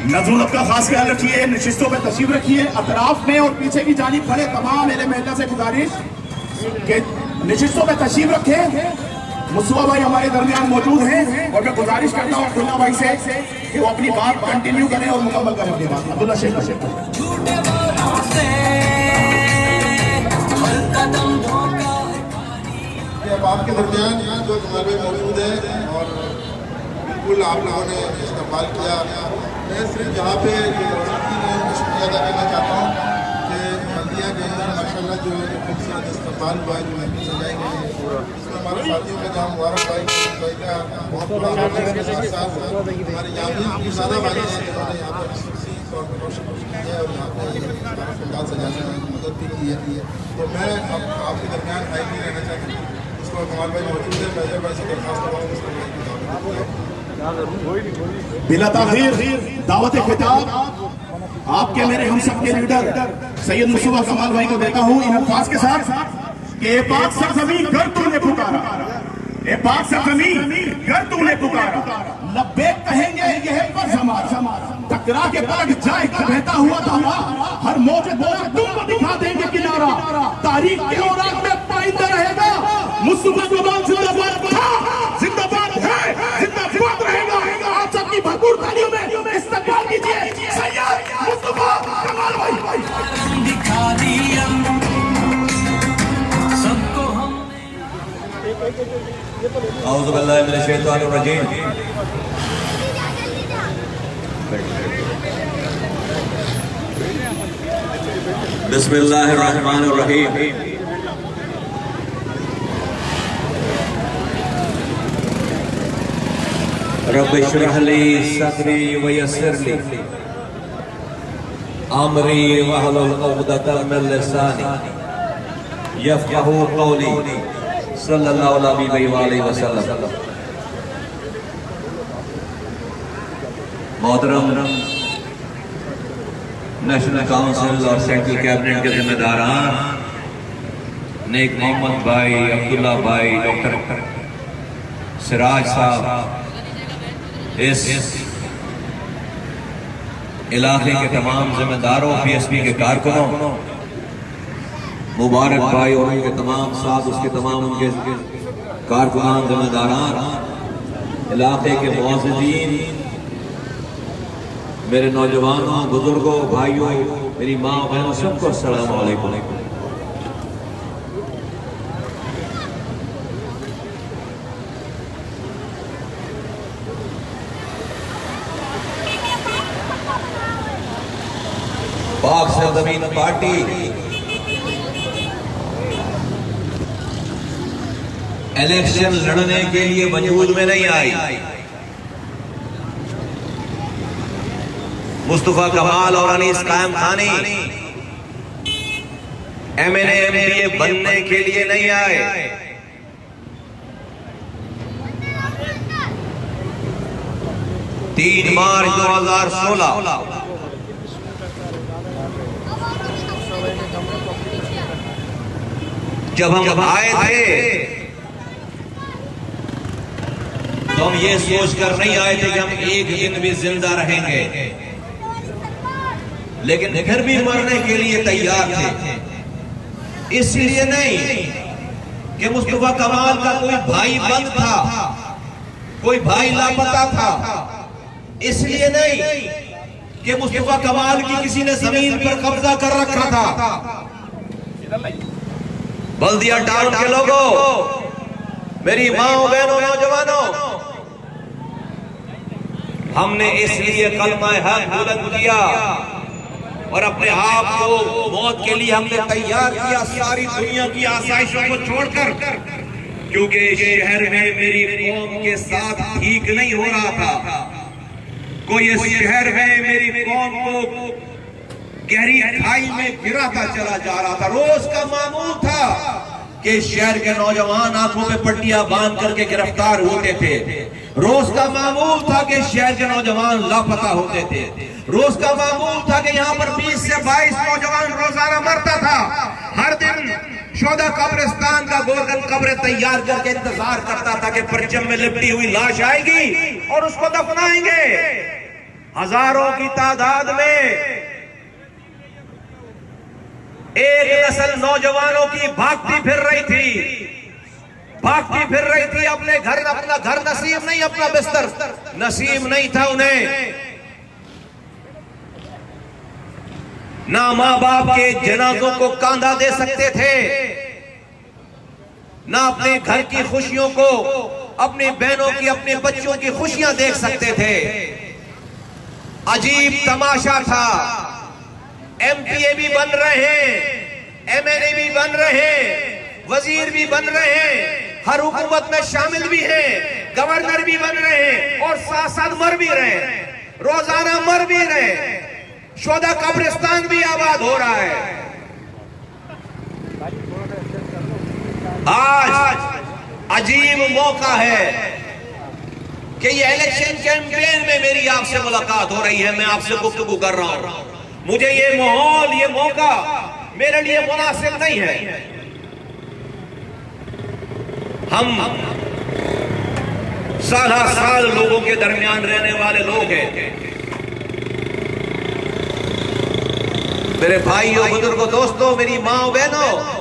नजूरत का खास ख्याल रखिए, नशिस्तों पे तशरीफ रखिए। अतराफ में और पीछे की जानिब खड़े तमाम मेरे महिला से गुजारिश कि नशिस्तों पे तशरीफ रखें। मुस्तफा भाई हमारे दरमियान मौजूद हैं और मैं गुजारिश करता हूँ अब्दुल्ला भाई से कि वो अपनी बात कंटिन्यू करें और मुकम्मल करें अपनी बात। अब्दुल्ला शेख आपके दरमियान यहाँ जो हमारे मौजूद है और बिल्कुल आप लोगों ने इस्तेमाल किया। मैं सिर्फ यहाँ पे शुक्रिया अदा करना चाहता हूँ कि बंदियाँ गई हैं माशाल्लाह, जो खूबसूरत इस्तेमाल हुआ है, जो महफिल सजाई गई है, इसमें हमारे साथियों में जहाँ मुबारक भाई का बहुत बड़ा हाथ है। इसके साथ साथ हमारे यहाँ भी ज़्यादा भाई हैं जिन्होंने यहाँ पर खसूसी तौर पर रोशन की है और यहाँ पर पंडाल सजाने में मदद भी की है। तो मैं अब आपके दरमियान हाई नहीं रहना चाहती हूँ। उसको कमाल भाई मौजूद है, मैं भाई से दरखास्त करवाऊँ बिला ताखीर दावत खिताब आपके मेरे हम सब के लीडर सैयद मुस्तफा कमाल भाई को देता हूँ इन अल्फाज के साथ कि ए पाक सरजमीं घर तूने पुकारा, ए पाक सरजमीं घर तूने पुकारा, लब्बैक कहेंगे यह फर्ज हमारा, टकरा के पलट जाए बहता हुआ धारा, हर मौके तुम दिखा देंगे किनारा, तारीख के औराक में पाइंदा रहेगा मुस्तफा कमाल जिंदाबाद जिंदाबाद है, जिंदाबाद रहेगा। आप सबकी भरपूर तालियों में इस्तकबाल कीजिए सैयद मुस्तफा कमाल भाई। दिखा दिया सबको औज़ु बिल्लाहि मिनश शैतानिर रजीम। बिस्मिल्लाहिर रहमानिर रहीम। रब्बि इश्रह ली सदरी वयस्सिर ली अमरी वहलुल उक़दतम मिन लिसानी यफ़क़हू क़ौली सल्लल्लाहु अलैहि वसल्लम। मोहतरम नेशनल काउंसिल और सेंट्रल कैबिनेट के जिम्मेदारान नेक मोहम्मद भाई, अब्दुल्ला भाई, डॉक्टर सिराज साहब, इस इलाके के तमाम जिम्मेदारों, PSP के कारकुनों, मुबारक भाई और उनके तमाम साथ उसके तमाम उनके कारकुनान, जिम्मेदारान, इलाके के मुअज़्ज़िज़ीन, मेरे नौजवानों, बुजुर्गों, भाइयों, मेरी माँ बहनों, सबको अस्सलाम वालेकुम। पाक सरजमीन पार्टी इलेक्शन लड़ने के लिए वजूद में नहीं आई। मुस्तफा कमाल और अनीस कायम खानी MNA MPA बनने के लिए नहीं आए। 3 मार्च 2016 जब हम आए थे तो हम ये सोचकर नहीं आए थे कि हम एक दिन भी जिंदा रहेंगे, लेकिन फिर भी मरने के लिए तैयार थे। इसलिए नहीं कि मुस्तफा कमाल का कोई भाई बंद था, कोई भाई लापता था, इसलिए नहीं कि मुस्तफा कमाल की किसी ने जमीन पर कब्जा कर रखा था। बल्दिया टाउन के लोगों, मेरी माओ बहनों, नौजवानों, हमने इसलिए कलमा हक बुलंद किया और अपने आप को मौत के लिए हमने तैयार किया, सारी दुनिया की आसाइशों को छोड़कर, क्योंकि शहर में मेरी कौम के साथ ठीक नहीं हो रहा था। कोई इस शहर में मेरी कौम को गहरी खाई में गिराता चला जा रहा था। रोज का मामूल था कि शहर के नौजवान आंखों पे पट्टियां बांध करके गिरफ्तार होते थे। रोज का मामूल था कि शहर के नौजवान लापता होते थे। रोज का मामूल था कि यहाँ पर 20 से 22 नौजवान रोजाना मरता था। हर दिन शोधा कब्रिस्तान का गोरगन कब्र तैयार करके इंतजार करता था कि परचम में लिपटी हुई लाश आएगी और उसको दफनाएंगे। हजारों की तादाद में एक नस्ल नौजवानों की भागती फिर रही थी अपने घर, अपना घर नसीब नहीं, अपना बिस्तर नसीब नहीं था उन्हें। ना मां बाप के जनाजों को कांधा दे सकते थे, ना अपने घर की खुशियों को, अपनी बहनों की, अपने बच्चों की खुशियां देख सकते थे। अजीब तमाशा था। एमपीए भी बन रहे हैं, एमएनए भी बन रहे हैं, वजीर भी बन रहे हैं, हर हुकूमत में शामिल भी हैं, गवर्नर भी बन रहे हैं और साथ साथ मर भी रहे हैं, रोजाना मर भी रहे हैं। शोधा कब्रिस्तान भी आबाद हो रहा है। आज अजीब मौका है कि ये इलेक्शन कैंपेन में मेरी आपसे मुलाकात हो रही है, मैं आपसे गुफ्तगू कर रहा हूं। मुझे ये माहौल, ये मौका मेरे लिए मुनासिब नहीं है। हम साल लोगों के दरमियान रहने वाले लोग हैं। मेरे भाइयों, बुजुर्गों, दोस्तों, मेरी माँ बहनों,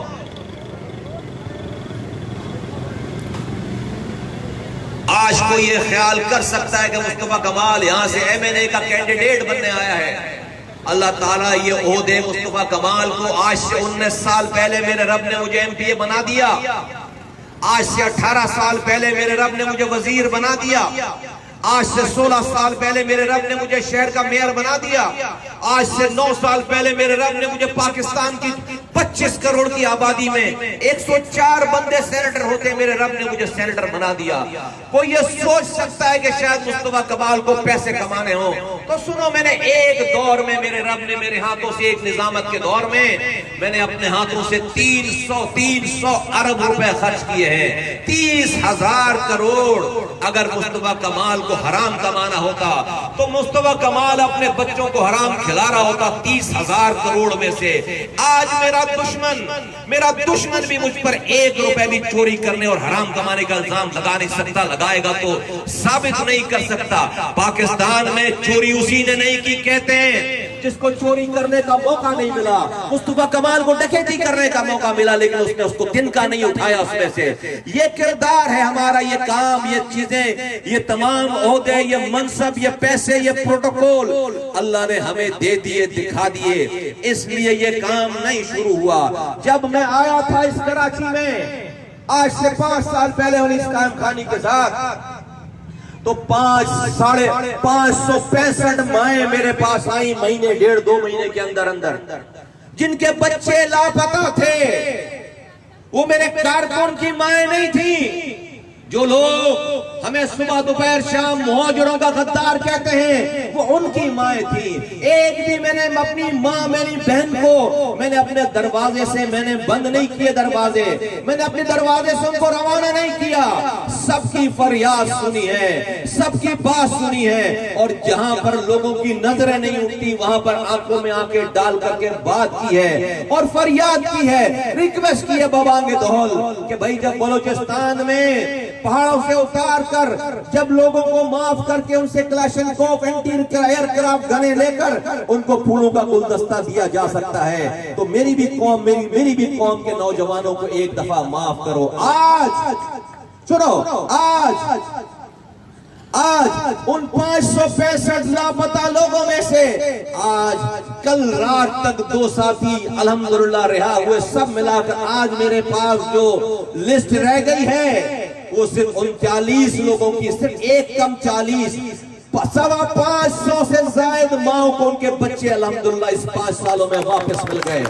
आज कोई ये ख्याल कर सकता है कि मुस्तफा कमाल यहां से एमएनए का कैंडिडेट बनने आया है। अल्लाह ताला ये ओहदे मुस्तफा कमाल को आज से 19 साल पहले मेरे रब ने मुझे एमपीए बना दिया। आज से 18 साल पहले मेरे रब ने मुझे वजीर बना दिया। आज से 16 साल पहले मेरे रब ने मुझे शहर का मेयर बना दिया। आज से 9 साल पहले मेरे रब ने मुझे पाकिस्तान की 25 करोड़ की आबादी में 104 बंदे सेनेटर होते, मेरे रब ने मुझे सेनेटर बना दिया। कोई ये सोच सकता है कि शायद मुस्तफा कमाल को पैसे कमाने हो? तो सुनो, मैंने एक दौर में मेरे रब ने मेरे हाथों से, एक निजामत के दौर में मैंने अपने हाथों से 300 अरब रुपए खर्च किए हैं। 30,000 करोड़। अगर मुस्तफा कमाल को हराम कमाना होता तो मुस्तफा कमाल अपने बच्चों को हराम खिला रहा होता 30,000 करोड़ में से। आज मेरा दुश्मन भी मुझ पर 1 रुपए भी चोरी करने और हराम कमाने का इल्जाम लगा नहीं सकता। लगाएगा तो साबित नहीं कर सकता। पाकिस्तान में चोरी उसी ने नहीं की, कहते हैं जिसको चोरी करने का मौका नहीं मिला। मुस्तफा कमाल को डकैती करने का मौका मिला, लेकिन उसने उसको तिनका नहीं उठाया उसमें से। ये किरदार है हमारा, ये काम, ये चीजें, ये तमाम ओहदे, ये मनसब, ये पैसे, ये प्रोटोकॉल अल्लाह ने हमें दे दिए, दिखा दिए। इसलिए ये काम नहीं शुरू हुआ। जब मैं आया था इस कराची में आज से 5 साल पहले उन इस्लाम खानी के साथ, तो 565 माएं मेरे पास आई महीने, 1.5-2 महीने के अंदर अंदर, जिनके बच्चे लापता थे। वो मेरे कारकुन की माएं नहीं थी। जो लोग हमें सुबह दोपहर शाम मुहाजिरों का गद्दार कहते हैं, वो उनकी माएं थी। एक भी मैंने अपनी माँ, मेरी बहन को मैंने अपने दरवाजे से मैंने बंद नहीं किए दरवाजे, मैंने अपने दरवाजे से उनको रवाना नहीं किया। सबकी फरियाद सुनी है, सबकी बात सुनी है, और जहां पर लोगों की नजरें नहीं उठती वहां पर आंखों में आंखें डाल करके बात की है और फरियाद की है, रिक्वेस्ट की है बबांगे दौल कि भाई जब बलोचिस्तान में पहाड़ों से उतार कर जब लोगों को माफ करके उनसे क्लाशनकोफ एंटी एयरक्राफ्ट गने लेकर उनको फूलों का गुलदस्ता दिया जा सकता है, तो मेरी भी कौम के नौजवानों को एक दफा माफ करो। आज सुनो, आज उन 565 लापता लोगों में से आज कल रात तक 2 साथी अल्हम्दुलिल्लाह रिहा हुए। सब मिलाकर आज मेरे पास जो लिस्ट रह गई है वो सिर्फ 39 लोगों की, सिर्फ एक कम 40, 550 से ज्यादा माओ को उनके बच्चे अल्हम्दुलिल्लाह इस 5 सालों में वापस मिल गए।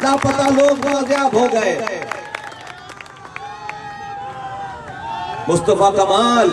लापता लोग बाजियाब हो गए। मुस्तफा कमाल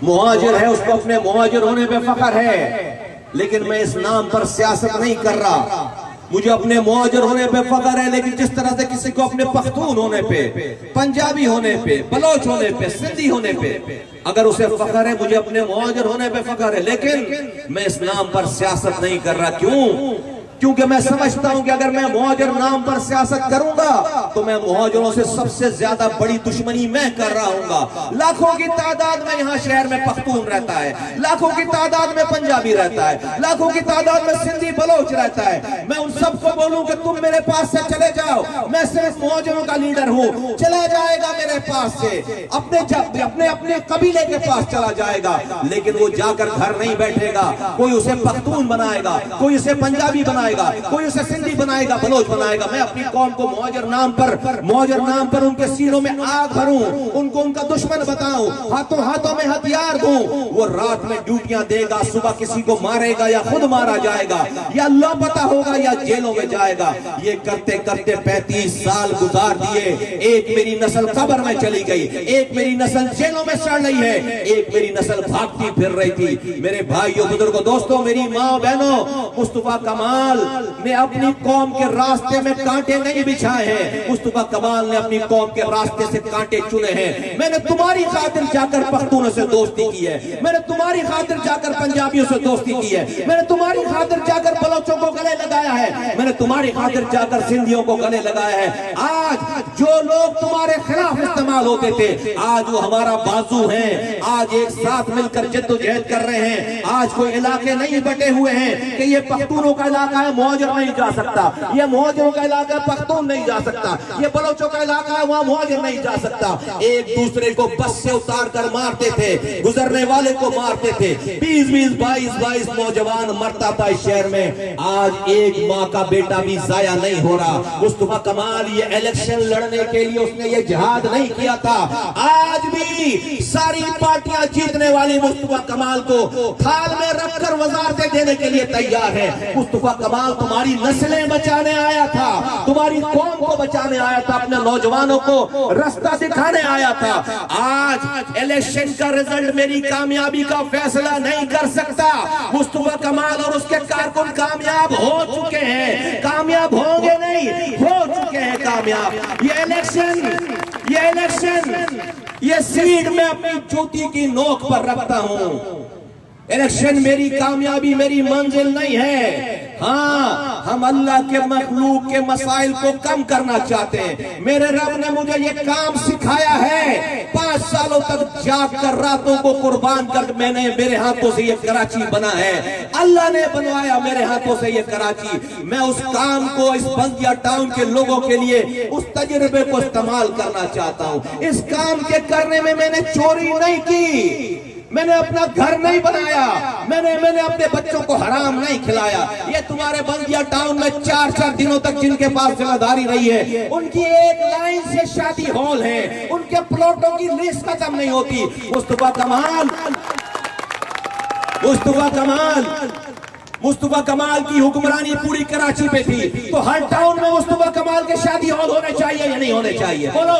मुहाजिर है, उसको अपने मुहाजिर होने पे फख्र है, लेकिन मैं इस नाम पर सियासत नहीं कर रहा। मुझे अपने मुहाजिर होने पे फख्र है, लेकिन जिस तरह से किसी को अपने पख्तून होने पे, पंजाबी होने पे, बलोच होने पे, सिंधी होने पे अगर उसे फख्र है, मुझे अपने मुहाजिर होने पे फख्र है, लेकिन मैं इस नाम पर सियासत नहीं कर रहा। क्यों? क्योंकि मैं समझता हूं कि अगर मैं मुहाजिर नाम पर सियासत करूंगा तो मैं मुहाजिरों से सबसे ज्यादा बड़ी दुश्मनी मैं कर रहा हूं। लाखों की तादाद में यहाँ शहर में पख्तून रहता है, लाखों की तादाद में पंजाबी रहता है, लाखों की तादाद में सिंधी बलोच रहता है। मैं उन सबको बोलूं कि तुम मेरे पास से चले जाओ, मैं सिर्फ मुहाजिरों का लीडर हूं। चला जाएगा मेरे पास से, अपने अपने कबीले के पास चला जाएगा, लेकिन वो जाकर घर नहीं बैठेगा। कोई उसे पख्तून बनाएगा, कोई उसे पंजाबी बनाएगा, कोई उसे सिंधी बनाएगा, बलोच बनाएगा। मैं अपनी कौम को मुहाजिर नाम पर उनके सीनों में आग भरूं, उनको उनका दुश्मन बताऊं, हाथों हाथों में हथियार दूं। वो रात में ड्यूटियां देगा, सुबह किसी को मारेगा या खुद मारा जाएगा, या लापता होगा या जेलों में जाएगा। ये करते करते 35 साल गुजार दिए। एक मेरी नस्ल कब्र में चली गई, एक मेरी नस्ल जेलों में सड़ रही है, एक मेरी नस्ल भागती फिर रही थी। मेरे भाइयों, बुजुर्गों, दोस्तों, मेरी माँ बहनों, मुस्तफा कमाल ने अपनी कौम के रास्ते में कांटे नहीं बिछाए हैं। मुस्तफा कमाल ने अपनी कौम के रास्ते से कांटे चुने हैं। मैंने तुम्हारी खातिर जाकर पख्तूनों से दोस्ती की है, मैंने तुम्हारी खातिर जाकर पंजाबियों से दोस्ती की है, मैंने तुम्हारी खातिर जाकर बलोचों को गले लगाया है, मैंने तुम्हारी खातिर जाकर सिंधियों को गले लगाया है। आज जो लोग तुम्हारे खिलाफ इस्तेमाल होते थे, आज वो हमारा बाजू हैं। आज एक साथ मिलकर जद्दोजहद कर रहे हैं। आज कोई इलाके नहीं बटे हुए हैं कि ये पख्तूनों का इलाका है, मुहाजिर नहीं जा सकता, ये मुहाजिरों का इलाका है, पख्तून नहीं जा सकता, ये बलोचों का इलाका है, वहां मुहाजिर नहीं जा सकता। एक दूसरे को बस से उतार कर मारते थे, गुजरने वाले को मारते थे। 20-20, 22-22 नौजवान मरता था इस शहर में। आज एक माँ का बेटा भी जाया नहीं हो रहा। मुस्तफा कमाल ये इलेक्शन लड़ने के लिए उसने ये जिहाद नहीं किया था। आज भी सारी पार्टियां जीतने वाली मुस्तफा कमाल को थाल में रखकर वजारतें देने के लिए तैयार है। मुस्तफा कमाल तुम्हारी नस्लें बचाने आया था, तुम्हारी कौम को बचाने आया था, अपने नौजवानों को रास्ता दिखाने आया था। आज इलेक्शन का रिजल्ट मेरी कामयाबी का फैसला नहीं कर सकता। मुस्तफा कमाल और उसके कारकुन कामयाब हो चुके हैं, कामयाब होंगे नहीं, हो चुके हैं कामयाब। ये इलेक्शन ये सीट में अपनी जूती की नोक पर रखता हूं। इलेक्शन मेरी कामयाबी, मेरी मंजिल नहीं है। हाँ, हम अल्लाह के मखलूक के मसाइल को कम करना चाहते हैं। मेरे रब ने मुझे ये काम सिखाया है। 5 सालों तक जाग कर रातों को कुर्बान कर मैंने मेरे हाथों से ये कराची बना है। अल्लाह ने बनवाया मेरे हाथों से ये कराची। मैं उस काम को, इस बंदिया टाउन के लोगों के लिए उस तजुर्बे को इस्तेमाल करना चाहता हूँ। इस काम के करने में मैंने चोरी नहीं की, मैंने अपना घर नहीं बनाया, मैंने अपने बच्चों को हराम नहीं खिलाया। ये तुम्हारे बंदिया टाउन में 4-4 दिनों तक जिनके पास जिम्मेदारी रही है, उनकी एक लाइन से शादी हॉल है, उनके प्लॉटों की लिस्ट खत्म नहीं होती। मुस्तफा कमाल की हुक्मरानी पूरी कराची पे थी, तो हर टाउन में मुस्तफा कमाल के शादी हॉल होने चाहिए या नहीं होने चाहिए? बोलो,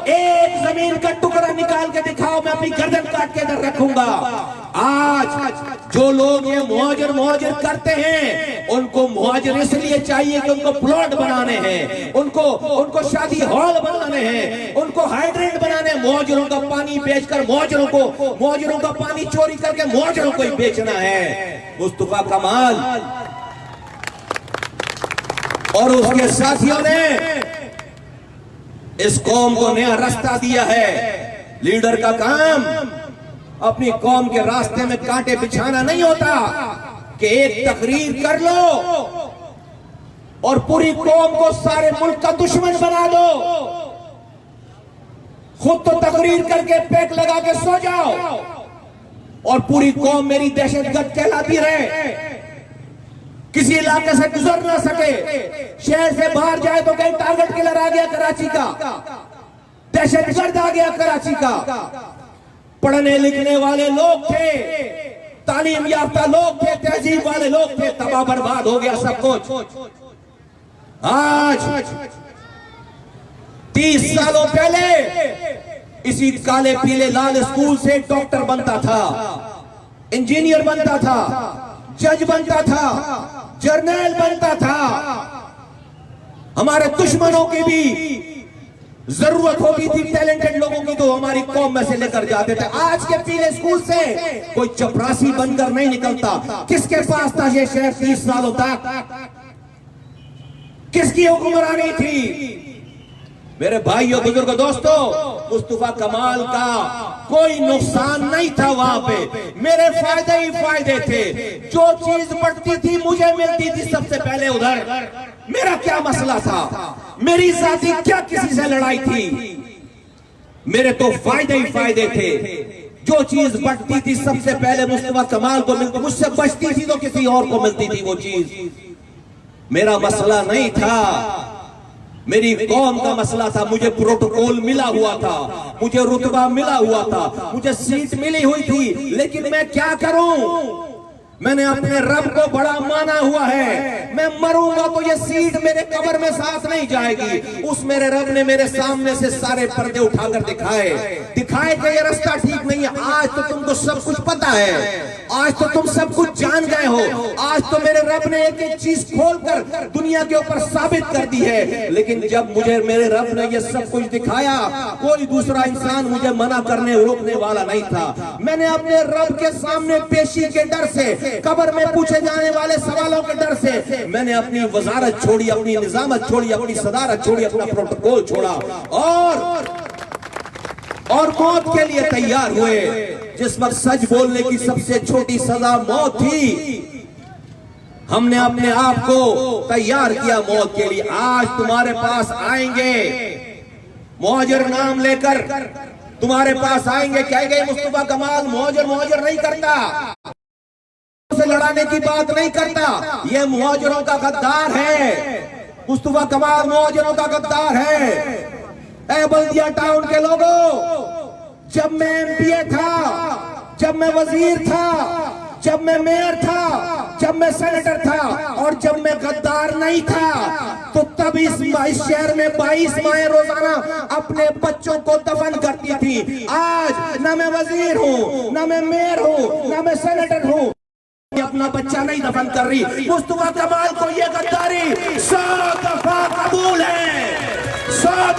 एक जमीन का टुकड़ा निकाल के दिखाओ, मैं अपनी गर्दन काट के इधर रखूंगा। आज जो लोग ये मुहाजिर करते हैं, उनको मुहाजिर इसलिए चाहिए कि उनको प्लॉट बनाने हैं, उनको शादी हॉल बनाने हैं, उनको हाइड्रेंट बनाने, मुहाजिरों का पानी बेचकर मुहाजिरों का पानी चोरी करके मुहाजिरों को ही बेचना है। मुस्तफा कमाल और उसके साथियों ने इस कौम को नया रास्ता दिया है। लीडर का काम अपनी कौम के रास्ते में कांटे बिछाना नहीं होता कि एक तकरीर कर लो और पूरी कौम को सारे मुल्क का दुश्मन बना दो। खुद तो तकरीर करके पैक लगा के सो जाओ और पूरी कौम मेरी दहशतगर्द कहलाती रहे, किसी इलाके से गुजर ना सके, शहर से बाहर जाए तो कहीं टारगेट किलर आ गया कराची का, दहशतगर्द आ गया कराची का। पढ़ने लिखने वाले लोग थे, तालीम याफ्ता लोग थे, तहजीब वाले लोग थे, तबाह बर्बाद हो गया सब कुछ। आज 30 सालों पहले इसी काले पीले लाल स्कूल से डॉक्टर बनता था, इंजीनियर बनता था, जज बनता था, जर्नल बनता था। हमारे दुश्मनों की भी जरूरत होती थी टैलेंटेड लोगों की तो हमारी कौम में से लेकर जाते थे। आज के पीले स्कूल से कोई चपरासी बनकर नहीं निकलता। किसके पास था ये शहर 30 सालों तक? किसकी हुक्मरानी थी? मेरे भाइयों बुजुर्गों दोस्तों, मुस्तफा कमाल का कोई नुकसान नहीं था वहां पे, मेरे फायदे ही फायदे थे। जो चीज बढ़ती थी मुझे मिलती थी सबसे पहले उधर। मेरा क्या मसला था? मेरी जाति क्या किसी से लड़ाई थी? मेरे तो फायदे ही फायदे थे। जो चीज बढ़ती थी सबसे पहले मुस्तफा कमाल को मिलती, मुझसे बचती थी तो किसी और को मिलती थी वो चीज। मेरा मसला नहीं था, मेरी कौम का मसला था। मुझे प्रोटोकॉल मिला हुआ था, मुझे रुतबा मिला हुआ था, मुझे सीट मिली हुई थी, लेकिन मैं क्या करूं? मैंने अपने रब को बड़ा माना हुआ है। मैं मरूंगा तो ये सीट मेरे कब्र में साथ नहीं जाएगी। उस मेरे रब ने मेरे सामने से सारे पर्दे उठाकर दिखाए कि ये रास्ता ठीक नहीं है। आज तो तुमको सब कुछ पता है, आज तो तुम सब कुछ जान गए हो। आज तो मेरे रब ने एक एक चीज खोलकर दुनिया के ऊपर साबित कर दी है। लेकिन जब मुझे मेरे रब ने ये सब कुछ दिखाया, कोई दूसरा इंसान मुझे मना करने रोकने वाला नहीं था। मैंने अपने रब के सामने पेशी के डर से, कब्र में पूछे जाने वाले सवालों के डर से मैंने अपनी वजारत छोड़ी, अपनी निजामत छोड़ी, अपनी सदारत छोड़ी, अपना प्रोटोकॉल छोड़ा और मौत के लिए तैयार हुए। जिस वक्त सच बोलने की सबसे छोटी सजा मौत थी, हमने अपने आप को तैयार किया मौत के लिए। आज तुम्हारे पास आएंगे मुहाजिर नाम लेकर, तुम्हारे पास आएंगे, कहेंगे मुस्तफा कमाल मुहाजिर नहीं करता, से लड़ाने की बात नहीं करता, ये मुहाजिरों का गद्दार है। मुस्तफा कमाल मुहाजिरों का गद्दार है। ए बल्दिया टाउन के लोगों, जब मैं एमपीए था, जब मैं वजीर था, जब मैं मेयर था, जब मैं सेनेटर था और जब मैं गद्दार नहीं था, तो तब इस शहर में 22 माएं रोजाना अपने बच्चों को दफन करती थी। आज ना मैं वजीर हूँ, ना मैं मेयर हूँ, ना मैं सेनेटर हूँ, अपना बच्चा नहीं दफन कर रही। मुस्तफा कमाल को ये गद्दारी 100 दफा कबूल है। 100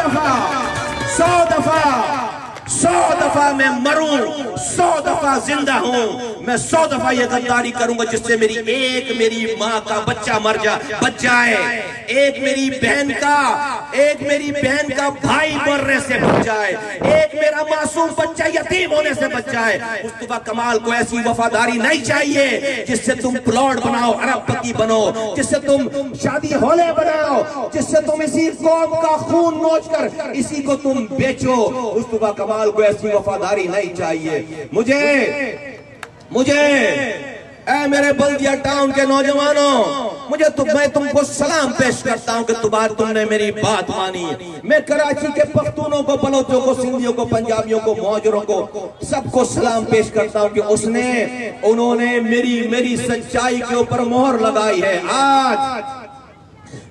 दफा मैं मरूं, 100 दफा जिंदा हूं, मैं 100 दफा ये गद्दारी करूंगा जिससे मेरी माँ का बच्चा बच जाए, एक मेरी बहन का भाई मरने से बच जाए, एक मेरा मासूम बच्चा यतीम होने से बच जाए। मुस्तफा कमाल को ऐसी वफादारी नहीं चाहिए जिससे तुम प्लॉट बनाओ, अरबपति बनो, जिससे तुम शादी हॉले बनाओ, जिससे तुम इसी कौम का खून नोच कर इसी को तुम बेचो। मुस्तफा कमाल को ऐसी वफादारी नहीं चाहिए। मुझे ऐ मेरे बल्दिया टाउन के नौजवानों, मैं तुमको सलाम पेश करता हूं कि तुमने मेरी बात मानी। मैं कराची के पख्तूनों को, बलोचों को, सिंधियों को, पंजाबियों को, मुहाजिरों को, सबको सलाम पेश करता हूं कि उन्होंने मेरी सच्चाई के ऊपर मोहर लगाई है। आज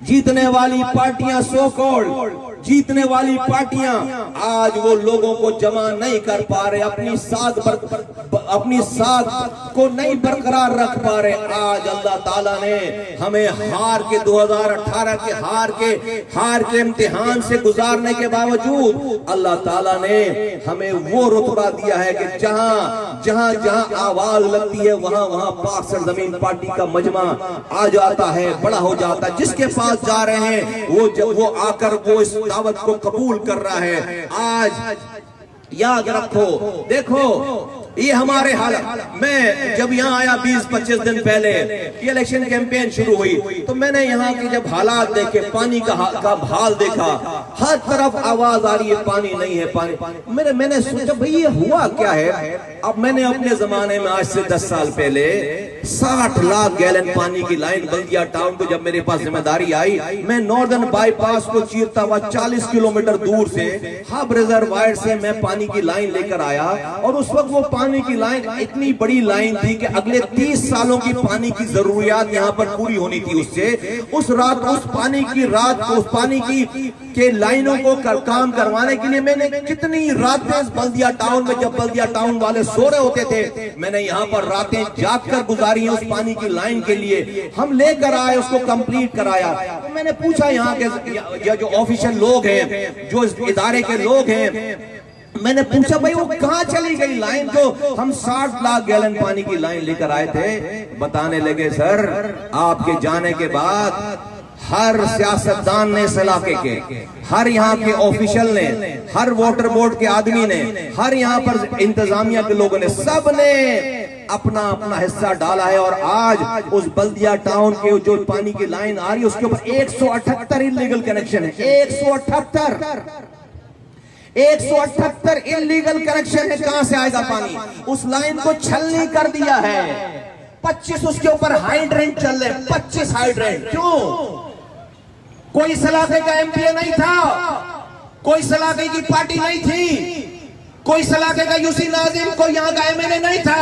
जीतने वाली पार्टियां, सो कॉल्ड जीतने वाली पार्टियां, आज वो लोगों को जमा नहीं कर पा रहे, अपनी साथ को नहीं बरकरार रख पा रहे। आज अल्लाह ताला ने हमें हार के 2018 के हार के इम्तिहान से गुजारने के बावजूद अल्लाह ताला ने हमें वो रुतबा दिया है कि जहां आवाज लगती है वहां पाक सरजमीन पार्टी का मजमा आ जाता है, बड़ा हो जाता है। जिसके पास जा रहे हैं वो आकर वो इस दावत को कबूल कर रहा है। आज याद रखो, देखो ये हमारे हालात। मैं जब यहाँ आया 20-25 दिन पहले, ये इलेक्शन कैंपेन शुरू हुई, तो मैंने यहाँ के जब हालात देखे, पानी का हाल देखा, हर तरफ आवाज आ रही है पानी नहीं है, पानी। मैंने सोचा भाई ये हुआ क्या है। अब मैंने अपने जमाने में आज से 10 साल पहले 60 लाख गैलन पानी की लाइन बल्दिया टाउन को जब मेरे पास जिम्मेदारी आई, मैं नॉर्दर्न बाईपास को चीरता हुआ 40 किलोमीटर दूर से हब रिजर्वायर से मैं पानी की लाइन लेकर आया और उस वक्त वो पानी की लाइन इतनी बड़ी लाइन थी कि अगले 30 सालों की पानी की जरूरियात यहाँ पर पूरी होनी थी। उससे उस पानी की के लाइनों को काम करवाने के लिए मैंने कितनी रातें बल्दिया टाउन में, जब बल्दिया टाउन वाले सो रहे होते थे, मैंने यहाँ पर रातें जाग कर गुजारी है उस पानी की लाइन के लिए। हम लेकर आए, उसको कंप्लीट कराया। तो मैंने पूछा यहाँ के जो ऑफिशियल लोग हैं, जो इस इदारे के लोग हैं, मैंने पूछा भाई वो कहाँ चली गई लाइन जो हम 60 लाख गैलन पानी की लाइन लेकर आए थे। बताने लगे सर, आपके जाने के बाद हर सियासतदान ने इस इलाके के, हर यहाँ के ऑफिशियल ने, हर वाटर बोर्ड के आदमी ने, हर यहाँ पर इंतजामिया के लोगों ने, सब ने अपना अपना हिस्सा डाला है। और आज उस बल्दिया टाउन के जो पानी की लाइन आ रही है उसके ऊपर 178 इलीगल कनेक्शन है। 178 इलीगल कनेक्शन है। कहां से आएगा पानी? उस लाइन को छलनी कर दिया है। 25 उसके ऊपर हाइड्रेंट चल रहे, 25 हाइड्रेंट। क्यों? कोई इस इलाके का एमपीए नहीं था, कोई इस इलाके की पार्टी नहीं थी, कोई इस इलाके का यूसी नाजिम, कोई यहां का एमएलए नहीं था।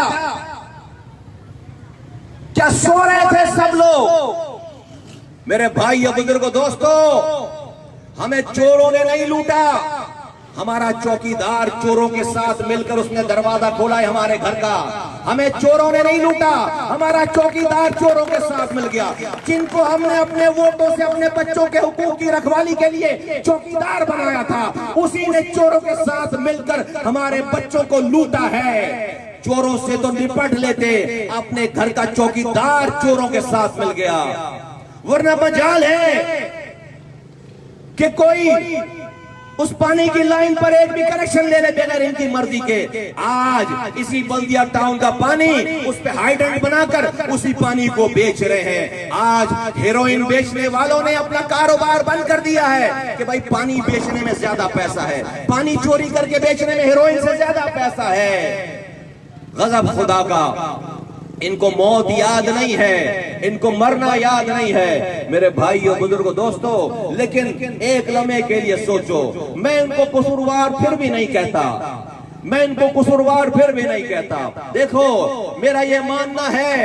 क्या सो रहे थे सब लोग? मेरे भाई और बुजुर्गों, दोस्तों, हमें चोरों ने नहीं लूटा। हमारा चौकीदार चोरों के साथ मिलकर उसने दरवाजा खोला है हमारे घर का। हमें चोरों ने नहीं लूटा, हमारा चौकीदार चोरों के साथ मिल गया। जिनको हमने अपने वोटों से अपने बच्चों के हुकूक की रखवाली के लिए चौकीदार बनाया था, उसी ने चोरों के साथ मिलकर हमारे बच्चों को लूटा है। चोरों से तो निपट लेते, अपने घर का चौकीदार चोरों के साथ मिल गया। वरना मजाल है कि कोई उस पानी की लाइन पर एक भी कनेक्शन ले ले बगैर इनकी मर्जी के। आज इसी बल्दिया टाउन का पानी उस पे हाइड्रेंट बनाकर उसी पानी को बेच रहे हैं। आज हेरोइन बेचने वालों ने अपना कारोबार बंद कर दिया है कि भाई पानी बेचने में ज्यादा पैसा है, पानी चोरी करके बेचने में हेरोइन से ज्यादा पैसा है। गजब खुदा का, इनको मौत याद नहीं है, इनको मरना याद नहीं है। मेरे भाइयों, बुजुर्गों, दोस्तों, लेकिन एक लम्हे के लिए सोचो, मैं इनको कसूरवार फिर भी नहीं कहता, मैं इनको कसूरवार फिर भी नहीं कहता। देखो, मेरा ये मानना है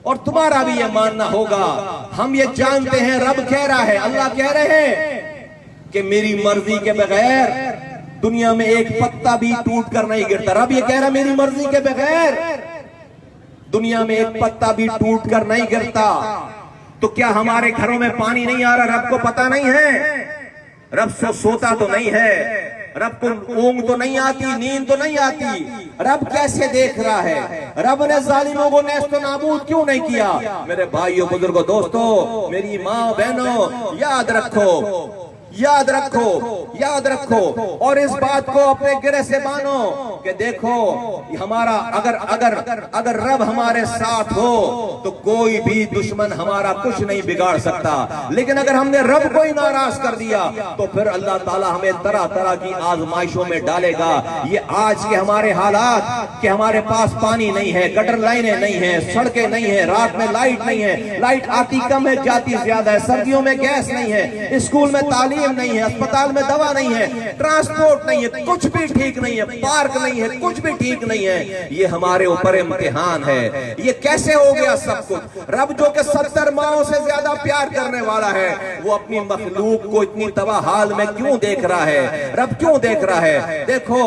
और तुम्हारा भी ये मानना होगा, हम ये जानते हैं, रब कह रहा है, अल्लाह कह रहे हैं कि मेरी मर्जी के बगैर दुनिया में एक पत्ता भी टूट कर नहीं गिरता। रब ये कह रहा है मेरी मर्जी के बगैर दुनिया में एक पत्ता भी टूट कर नहीं गिरता। तो क्या हमारे घरों में पानी नहीं आ रहा? रब को पता नहीं है? रब सोता तो नहीं है? रब को ऊंग तो नहीं आती, नींद तो नहीं आती? रब कैसे देख रहा है? रब ने जालिमों को नेस्तो नाबूद क्यों नहीं किया? मेरे भाइयों, बुजुर्गों, दोस्तों, मेरी माँ बहनों, याद रखो, याद रखो, याद रखो, और इस बात को अपने गिरे से मानो कि देखो, हमारा अगर रब हमारे साथ हो तो कोई भी दुश्मन हमारा कुछ नहीं बिगाड़ सकता। लेकिन अगर हमने रब को ही नाराज कर दिया तो फिर अल्लाह ताला हमें तरह तरह की आजमाइशों में डालेगा। ये आज के हमारे हालात कि हमारे पास पानी नहीं है, गटर लाइनें नहीं है, सड़कें नहीं है, रात में लाइट नहीं है, लाइट आती कम है, जाती ज्यादा है, सर्दियों में गैस नहीं है, स्कूल में तालीम नहीं है, अस्पताल में दवा नहीं है, ट्रांसपोर्ट नहीं है, कुछ भी ठीक नहीं है, पार्क नहीं है, कुछ भी ठीक नहीं है। ये हमारे ऊपर इम्तिहान है। ये कैसे हो गया सब कुछ? रब जो कि 70 माओं से ज्यादा प्यार करने वाला है, वो अपनी मखलूक को इतनी तबाह हाल में क्यों देख रहा है? रब क्यों देख रहा है? देखो,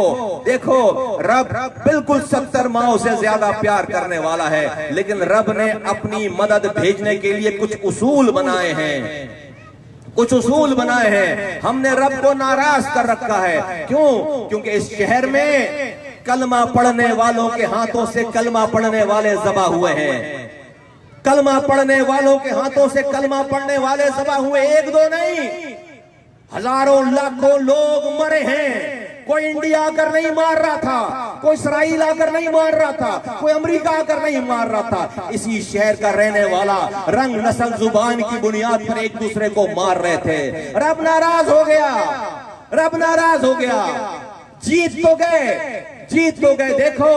देखो, रब बिल्कुल 70 माओं से ज्यादा प्यार करने वाला है, लेकिन रब ने अपनी मदद भेजने के लिए कुछ उसूल बनाए हैं, कुछ उसूल बनाए हैं। हमने रब को नाराज कर रखा है। क्यों? क्योंकि इस शहर में कलमा पढ़ने वालों के हाथों से कलमा पढ़ने वाले ज़बा हुए हैं। कलमा पढ़ने वालों के हाथों से कलमा पढ़ने वाले ज़बा हुए, एक दो नहीं, हजारों लाखों लोग मरे हैं। कोई इंडिया आकर नहीं मार रहा था, कोई इसराइल आकर नहीं मार रहा था, कोई अमेरिका आकर नहीं मार रहा था। इसी शहर का रहने वाला रंग, नस्ल, जुबान की बुनियाद पर एक दूसरे को मार रहे थे। रब नाराज हो गया, रब नाराज हो गया। जीत तो गए, जीत तो गए। देखो,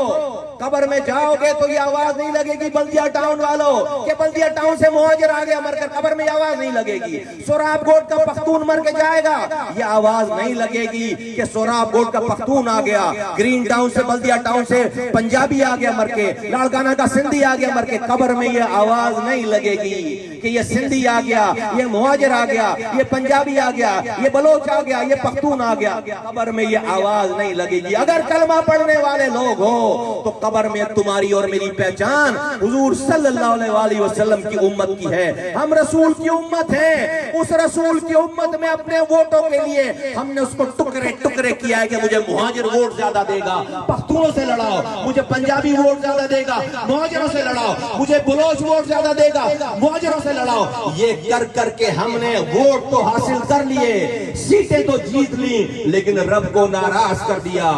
कब्र में जाओगे तो ये आवाज नहीं लगेगी बल्दिया टाउन वालों के बल्दिया टाउन से मुहाजिर आ गया मरकर, कब्र में आवाज नहीं लगेगी। सोराब गोट का पख्तून मर के जाएगा, ये आवाज नहीं लगेगी कि सोराब गोट का पख्तून आ गया। ग्रीन टाउन से बल्दिया टाउन से पंजाबी आ गया मर के, लाड़काना का सिंधी आ गया मर के, कब्र में ये आवाज नहीं लगेगी कि ये सिंधी आ गया, ये मुहाजिर आ गया, ये पंजाबी आ गया, ये बलोच आ गया, ये पख्तून आ गया। कब्र में ये आवाज नहीं लगेगी। अगर कलमा पढ़ने वाले लोग हो तो कब्र में तुम्हारी और मेरी पहचान हुजूर सल्लल्लाहु अलैहि वसल्लम की उम्मत की है। हम रसूल की उम्मत है। उस रसूल की उम्मत में अपने वोटों के लिए हमने उसको टुकड़े टुकड़े किया है कि मुझे मुहाजिर वोट ज्यादा देगा, पख्तूनों से लड़ाओ, मुझे पंजाबी वोट ज्यादा देगा, मुहाजिरों से लड़ाओ, मुझे बलोच वोट ज्यादा देगा, मुहाजिरों से लड़ाओ। ये कर करके हमने वोट तो हासिल कर लिए, सीटें तो जीत ली, लेकिन रब को नाराज कर दिया।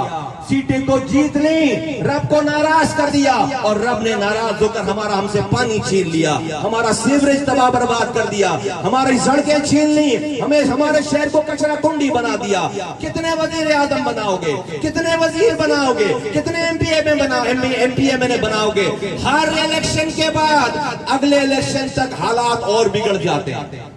सीटें तो जीत ली, रब को नाराज कर दिया, और रब ने नाराज होकर हमारा हमसे पानी छीन लिया, हमारा सीवरेज तबाह बर्बाद कर दिया, हमारी सड़कें छीन ली, हमें हमारे शहर को कचरा कुंडी बना दिया। कितने वजीर आजम बनाओगे, कितने वजीर बनाओगे, कितने एमपीए में बनाओगे? हर इलेक्शन के बाद अगले इलेक्शन तक हालात और बिगड़ जाते हैं।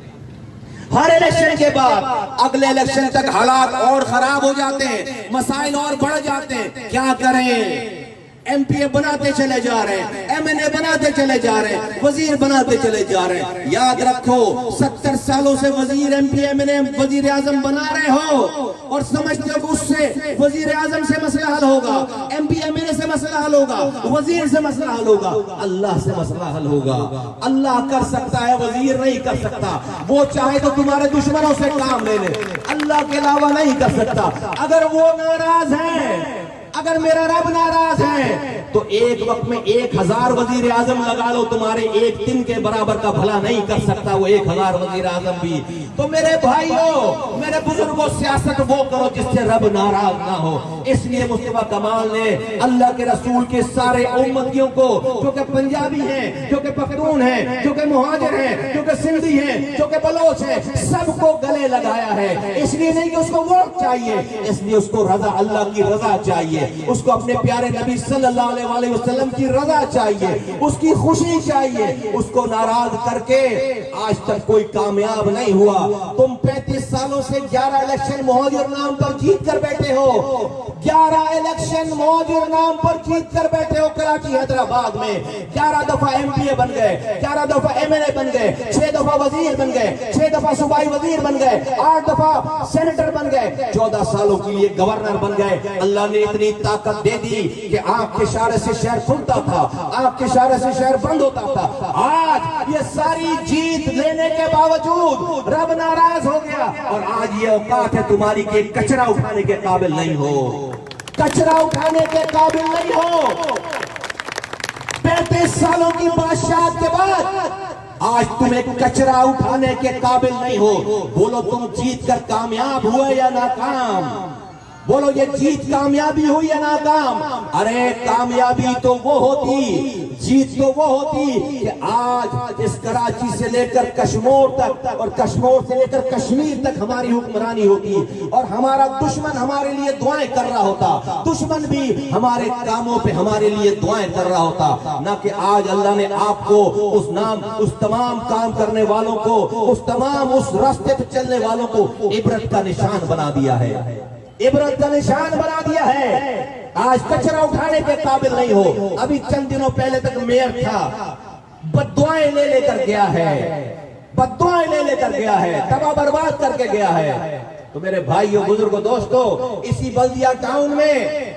हर इलेक्शन के बाद अगले इलेक्शन तक हालात और खराब हो जाते हैं, मसाइल और बढ़ जाते हैं। क्या करें? एमपीए बनाते चले जा रहे हैं, एमएनए बनाते चले जा रहे हैं, वजीर बनाते चले जा रहे हैं। याद रखो 70 सालों से वजीर एमपीए एमएनए वजीर आजम बना रहे हो और समझते हो उससे वजीर आजम से मसला हल होगा, एमपीए एमएनए से मसला हल होगा, वजीर से मसला हल होगा। अल्लाह से मसला हल होगा। अल्लाह कर सकता है, वजीर नहीं कर सकता। वो चाहे तो तुम्हारे दुश्मनों से काम ले ले, अल्लाह के अलावा नहीं कर सकता। अगर वो नाराज है, अगर मेरा रब नाराज है, तो एक वक्त में 1000 वजीर आजम लगा लो, तुम्हारे एक दिन के बराबर का भला नहीं कर सकता वो 1000 वजीर आजम भी। तो मेरे भाइयों, मेरे बुजुर्गों, सियासत वो करो जिससे रब नाराज ना हो। इसलिए मुस्तफा कमाल ने अल्लाह के रसूल के सारे उम्मतियों को, जो कि पंजाबी हैं, जो कि पख्तून हैं, जो कि मुहाजिर हैं, जो कि सिंधी हैं, जो कि बलोच हैं, सबको गले लगाया है। इसलिए नहीं कि उसको वोट चाहिए, इसलिए उसको रजा, अल्लाह की रजा चाहिए, उसको अपने प्यारे नबी सल्लल्लाहु अलैहि वसल्लम की रजा चाहिए, उसकी खुशी चाहिए। उसको नाराज करके आज तक कोई कामयाब नहीं हुआ। तुम 35 सालों से 11 इलेक्शन मुहाजिर नाम पर जीत कर बैठे हो, 11 इलेक्शन मुहाजिर नाम पर जीत कर बैठे हो। कराची हैदराबाद में 11 दफा एमपीए बन गए, 11 दफा एमएनए बन गए, 6 दफा वजीर बन गए, 6 दफा सूबाई वजीर बन गए, 8 दफा सेनेटर बन गए, 14 सालों के लिए गवर्नर बन गए। अल्लाह ने इतनी ताकत दे दी कि आपके इशारे से शहर खुलता था, आपके इशारे से शहर बंद होता था। आज ये सारी जीत लेने के बावजूद रब नाराज हो गया, और आज ये औकात है तुम्हारी कि कचरा उठाने के काबिल नहीं हो, कचरा उठाने के काबिल नहीं हो। 35 सालों की बादशाहत के बाद आज तुम एक कचरा उठाने के काबिल नहीं हो। बोलो तुम जीत कर कामयाब हुए या नाकाम? बोलो ये जीत कामयाबी हुई या नाकाम? अरे कामयाबी तो वो होती, जीत तो वो होती कि आज इस कराची से लेकर कश्मीर तक और कश्मीर से लेकर कश्मीर तक हमारी हुक्मरानी होती और हमारा दुश्मन हमारे लिए दुआएं कर रहा होता, दुश्मन भी हमारे कामों पे हमारे लिए दुआएं कर रहा होता। ना कि आज अल्लाह ने आपको उस तमाम काम करने वालों को, उस तमाम उस रास्ते पे चलने वालों को इबरत का निशान बना दिया है, इबरत का निशान बना दिया है। आज कचरा उठाने के काबिल नहीं हो। अभी चंद दिनों पहले तक मेयर था, बद्दुआएं ले लेकर गया है, बद्दुआएं ले लेकर गया है, तबाह बर्बाद करके गया है। तो मेरे भाइयों, बुजुर्गों, दोस्तों, इसी बल्दिया टाउन में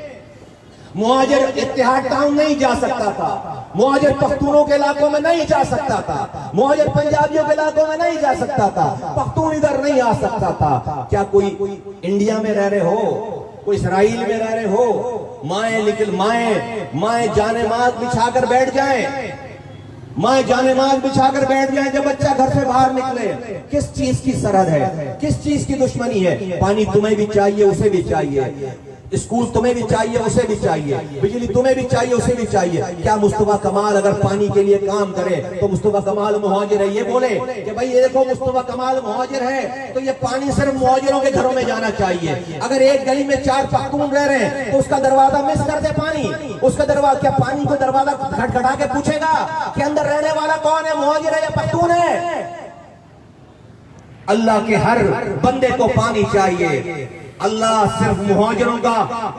मुहाजिर इत्तेहाद टाउन नहीं जा सकता था, मुहाजिर पख्तूनों के इलाकों में नहीं जा सकता था, मुहाजिर पंजाबियों के इलाकों में नहीं जा सकता था, पख्तून इधर नहीं आ सकता था। क्या कोई इंडिया में रह रहे हो, कोई इसराइल में रह रहे हो, माए जानेमाज बिछाकर बैठ जाएं, माए जानेमाज बिछाकर बैठ जाएं जब बच्चा घर से बाहर निकले? किस चीज की सरहद है, किस चीज की दुश्मनी है? पानी तुम्हें भी चाहिए, उसे भी चाहिए, स्कूल तुम्हें भी चाहिए, उसे भी चाहिए, बिजली तुम्हें भी चाहिए, उसे भी चाहिए। क्या मुस्तफा कमाल अगर पानी के लिए काम करे तो मुस्तफा कमाल मुहाजिर है, ये बोले कि भाई ये देखो मुस्तफा कमाल मुहाजिर है तो ये पानी सिर्फ मुहाजिरों के घरों में जाना चाहिए। अगर एक गली में 4 पख्तून रह रहे हैं तो उसका दरवाजा मिस कर दे पानी, उसका दरवाजा, क्या पानी को दरवाजा खटखटा के पूछेगा कि अंदर रहने वाला कौन है, मुहाजिर है या पख्तून है? अल्लाह के हर बंदे को पानी चाहिए। अल्लाह सिर्फ मुहाजिरों का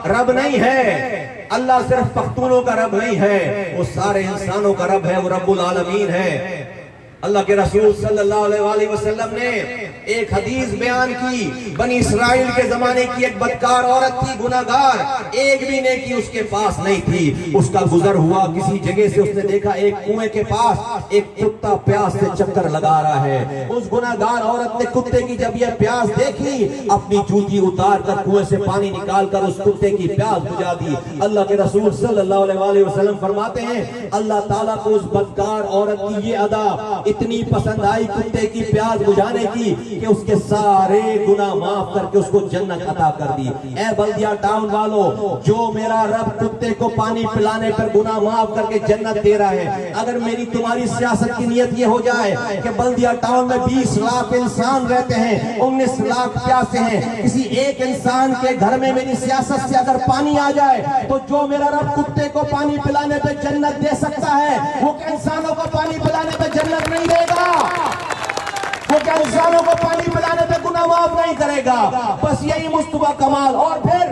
रब नहीं है, अल्लाह सिर्फ पख्तूनों का रब नहीं है, वो सारे इंसानों का रब है, वो रब्बुल आलमीन है। अल्लाह के रसूल सल्लल्लाहु अलैहि वसल्लम ने एक हदीस बयान की, बनी इसराइल के जमाने की एक बदकार औरत थी, गुनाहगार, एक भी नेकी उसके पास नहीं थी। उसका गुजर हुआ किसी जगह से, उसने देखा एक कुएं के पास एक कुत्ता प्यास से चक्कर लगा रहा है। उस गुनाहगार औरत ने कुत्ते की जब यह प्यास देखी, अपनी जूती उतार कर कुएं से पानी निकाल कर उस कुत्ते की प्यास बुझा दी। अल्लाह के रसूल सल्लल्लाहु अलैहि वसल्लम फरमाते हैं अल्लाह ताला को उस बदकार औरत की ये अदा इतनी पसंद आई कुत्ते की प्यास बुझाने की कि उसके सारे गुनाह माफ करके उसको जन्नत अता कर दी। ए बल्दिया टाउन वालों, जो मेरा रब कुत्ते को पानी पिलाने पर गुनाह माफ करके जन्नत दे रहा है, अगर मेरी तुम्हारी सियासत की नियत ये हो जाए कि बल्दिया टाउन में 20 लाख इंसान रहते हैं, 19 लाख प्यासे हैं, किसी एक इंसान के घर में मेरी सियासत से अगर पानी आ जाए तो जो मेरा रब कुत्ते को पानी पिलाने पर जन्नत दे सकता है वो इंसानों को पानी पिलाने पर जन्नत नहीं देगा, वो क्या इंसानों को पानी पिलाने पे गुनाह माफ नहीं करेगा। बस यही मुस्तफा कमाल। और फिर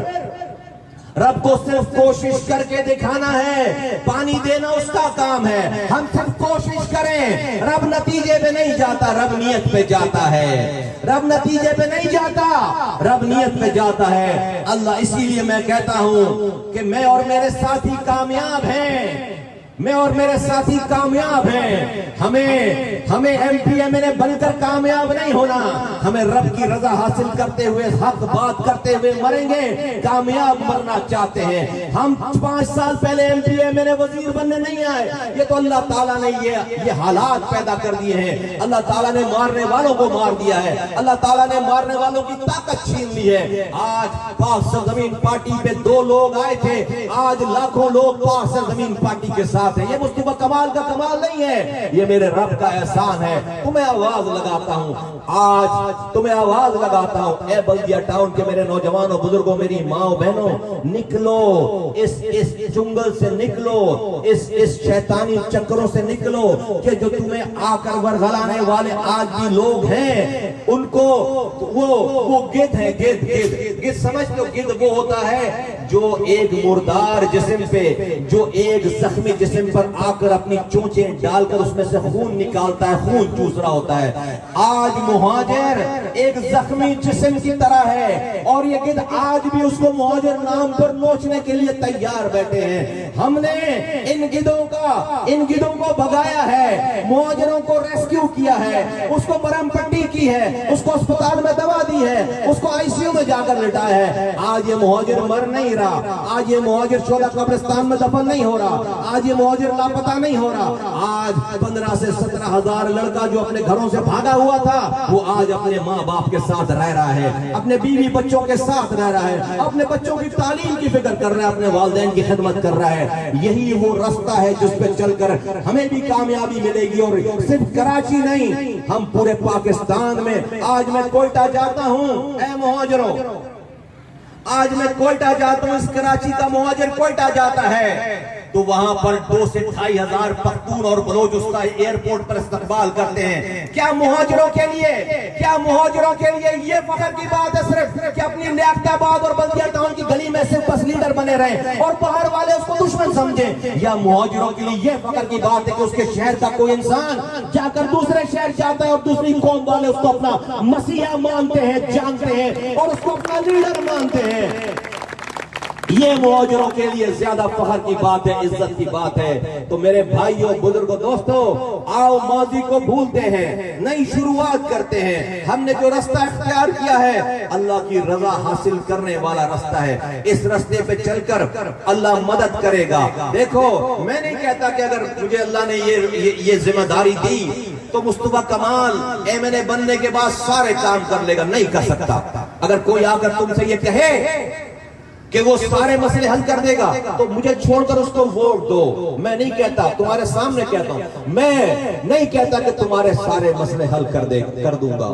रब को सिर्फ कोशिश करके दिखाना है, पानी देना उसका काम है। हम सिर्फ कोशिश करें, रब नतीजे पे नहीं जाता, रब नियत पे जाता है। रब नतीजे पे नहीं जाता, रब नियत पे जाता है। अल्लाह, इसीलिए मैं कहता हूं कि मैं और मेरे साथी कामयाब हैं, मैं और मेरे साथी कामयाब हैं। हमें एमपीएमएलए बनकर कामयाब नहीं होना, हमें रब की रजा हासिल करते हुए, हक बात करते हुए मरेंगे, कामयाब मरना चाहते हैं। हम 5 साल पहले एमपीएमएलए वजीर बनने नहीं आए, ये तो अल्लाह ताला ने ये हालात पैदा कर दिए हैं। अल्लाह ताला ने मारने वालों को मार दिया है, अल्लाह ताला ने मारने वालों की ताकत छीन ली है। आज पाक सरजमीन पार्टी पे 2 लोग आए थे, आज लाखों लोग पाक सरजमीन पार्टी के साथ है। ये मुस्तफा कमाल का कमाल नहीं है, ये मेरे रब का एहसान है। तुम्हें आवाज लगाता हूँ, आज तुम्हें आवाज लगाता हूँ, ए बल्दिया टाउन के मेरे नौजवानों, बुजुर्गों, मेरी माओ बहनों, निकलो इस चुंगल से, निकलो इस शैतानी चक्करों से निकलो कि जो तुम्हें आकर वरगलाने वाले आज भी लोग हैं, उनको वो गिद्ध है, गिद्ध समझ लो। गिद्ध वो होता है जो एक मुर्दार जिस्म पे, जो एक जख्मी जिस्म पर आकर अपनी चोंचें डालकर उसमें से खून निकालता है, खून चूस रहा होता है। आज मुहाजिर एक जख्मी जिस्म की तरह है और ये गिद्ध आज भी उसको मुहाजिर नाम पर नोचने के लिए तैयार बैठे हैं। हमने इन गिद्धों को भगाया है, मुहाजिरों को रेस्क्यू किया है, उसको मरहम पट्टी की है, उसको अस्पताल में दवा दी है, उसको आईसीयू में जाकर लिटाया है। आज ये मुहाजिर मर नहीं रहा, आज ये मुहाजिर शोला कब्रिस्तान में दफन नहीं हो रहा, आज ये मुहाजिर लापता नहीं हो रहा। आज 15 से 17 हजार लड़का जो अपने घरों से भागा हुआ था, वो आज अपने माँ बाप के साथ रह रहा है, अपने बीवी बच्चों के साथ रह रहा है, अपने बच्चों की तालीम की फिक्र कर रहा है, अपने वालिदैन की खिदमत कर रहा है। यही वो रास्ता है जिस पे चलकर हमें भी कामयाबी मिलेगी। और सिर्फ कराची नहीं, हम पूरे पाकिस्तान में। आज मैं कोयटा जाता हूँ, ऐ मुहाजिरों, आज मैं कोयटा जाता हूँ, इस कराची का मुहाजिर कोयटा जाता है तो वहां पर 2 से 2.5 हजार पख्तून और बलोच उसका एयरपोर्ट पर इस्तकबाल करते हैं। क्या मुहाजिरों के लिए ये फख्र की बात है सिर्फ कि अपनी लियाकताबाद और बल्दिया टाउन की गली में सिर्फ बस लीडर बने रहे और बाहर वाले उसको दुश्मन समझे? या मुहाजिरों के लिए ये फख्र की बात है कि उसके शहर का कोई इंसान जाकर दूसरे शहर जाता है और दूसरी कौम वाले उसको अपना मसीहा मानते हैं, जानते हैं और उसको अपना लीडर मानते हैं? ये मुहाजिरों के लिए ज्यादा फख्र की बात है, इज्जत की बात है। तो मेरे भाइयों, बुजुर्गों, दोस्तों, आओ माजी को भूलते हैं, नई शुरुआत करते हैं। हमने जो रास्ता इख्तियार किया है अल्लाह की रजा हासिल करने वाला रास्ता है। इस रास्ते पे चलकर अल्लाह मदद करेगा। देखो, मैं नहीं कहता कि अगर मुझे अल्लाह ने ये जिम्मेदारी दी तो मुस्तफा कमाल एमएलए बनने के बाद सारे काम कर लेगा, नहीं कर सकता। अगर कोई आकर तुमसे ये कहे कि वो सारे मसले हल कर देगा, तो मुझे छोड़कर उसको वोट दो। मैं नहीं कहता, तुम्हारे सामने कहता हूं, मैं नहीं कहता कि तुम्हारे सारे मसले हल कर दूंगा।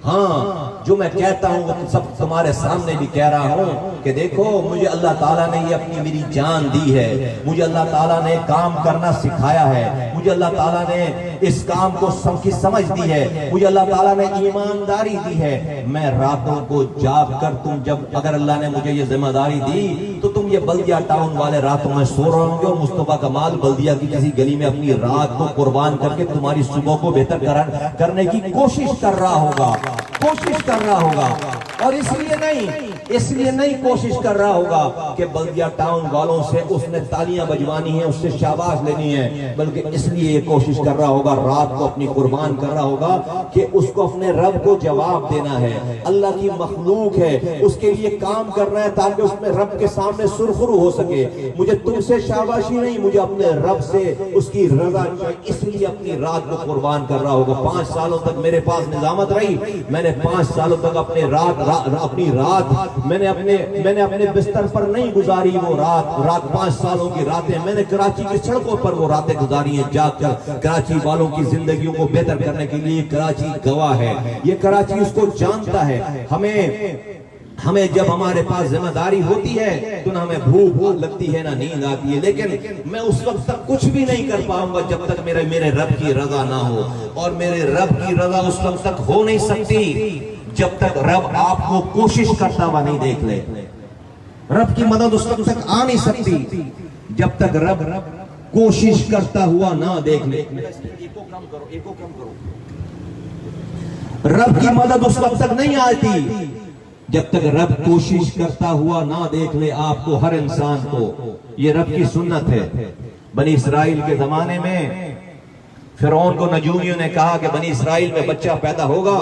हाँ, जो मैं कहता हूं वो सब तुम्हारे सामने भी कह रहा हूं कि देखो, मुझे अल्लाह ताला ने ये अपनी मेरी जान दी है, मुझे अल्लाह ताला ने काम करना सिखाया है, मुझे अल्लाह ताला ने इस काम को की समझ दी है, मुझे अल्लाह ताला ने ईमानदारी दी है। मैं रातों को जाग कर, तुम जब अगर अल्लाह ने मुझे ये जिम्मेदारी दी तो तुम ये बल्दिया टाउन वाले रातों में सो रहे होंगे और मुस्तफा कमाल बल्दिया की किसी गली में अपनी रात को कुर्बान करके तुम्हारी सुबह को बेहतर करने की कोशिश कर रहा होगा, और इसलिए नहीं कोशिश कर रहा होगा कि बल्दिया टाउन वालों से उसने तालियां बजवानी है, उससे शाबाश लेनी है, बल्कि इसलिए ये कोशिश कर रहा होगा, रात को अपनी कुर्बान कर रहा होगा कि उसको अपने रब को जवाब देना है। अल्लाह की मखलूक है, उसके लिए काम कर रहा है ताकि उसमें रब के सामने सुरखरू हो सके। मुझे तुमसे शाबाशी नहीं, मुझे अपने रब से उसकी रजा चाहिए, इसलिए अपनी रात को कुर्बान कर रहा होगा। 5 सालों तक मेरे पास निजामत रही, मैंने 5 सालों तक अपनी रात मैंने अपने बिस्तर पर नहीं गुजारी। वो रात 5 सालों की रातें मैंने कराची की सड़कों पर वो रातें गुजारी हैं, जाकर कराची वालों की जिंदगियों को बेहतर करने के लिए। कराची गवाह है, ये कराची उसको जानता है। हमें जब हमारे पास जिम्मेदारी होती है तो ना हमें भूख लगती है, ना नींद आती है, लेकिन मैं उस वक्त तक कुछ भी नहीं कर पाऊंगा जब तक मेरे रब की रजा ना हो। और मेरे रब की रजा उस वक्त तक हो नहीं सकती जब तक रब आपको कोशिश करता हुआ नहीं देख ले। रब की मदद उस वक्त तक आ नहीं सकती जब तक रब कोशिश करता हुआ ना देख ले। रब की मदद उस वक्त तक नहीं आती जब तक रब कोशिश करता हुआ ना देख ले आपको, हर इंसान को। ये रब की सुन्नत है। बनी इसराइल के जमाने में फिरौन को नजूमियों ने कहा कि बनी इसराइल में बच्चा पैदा होगा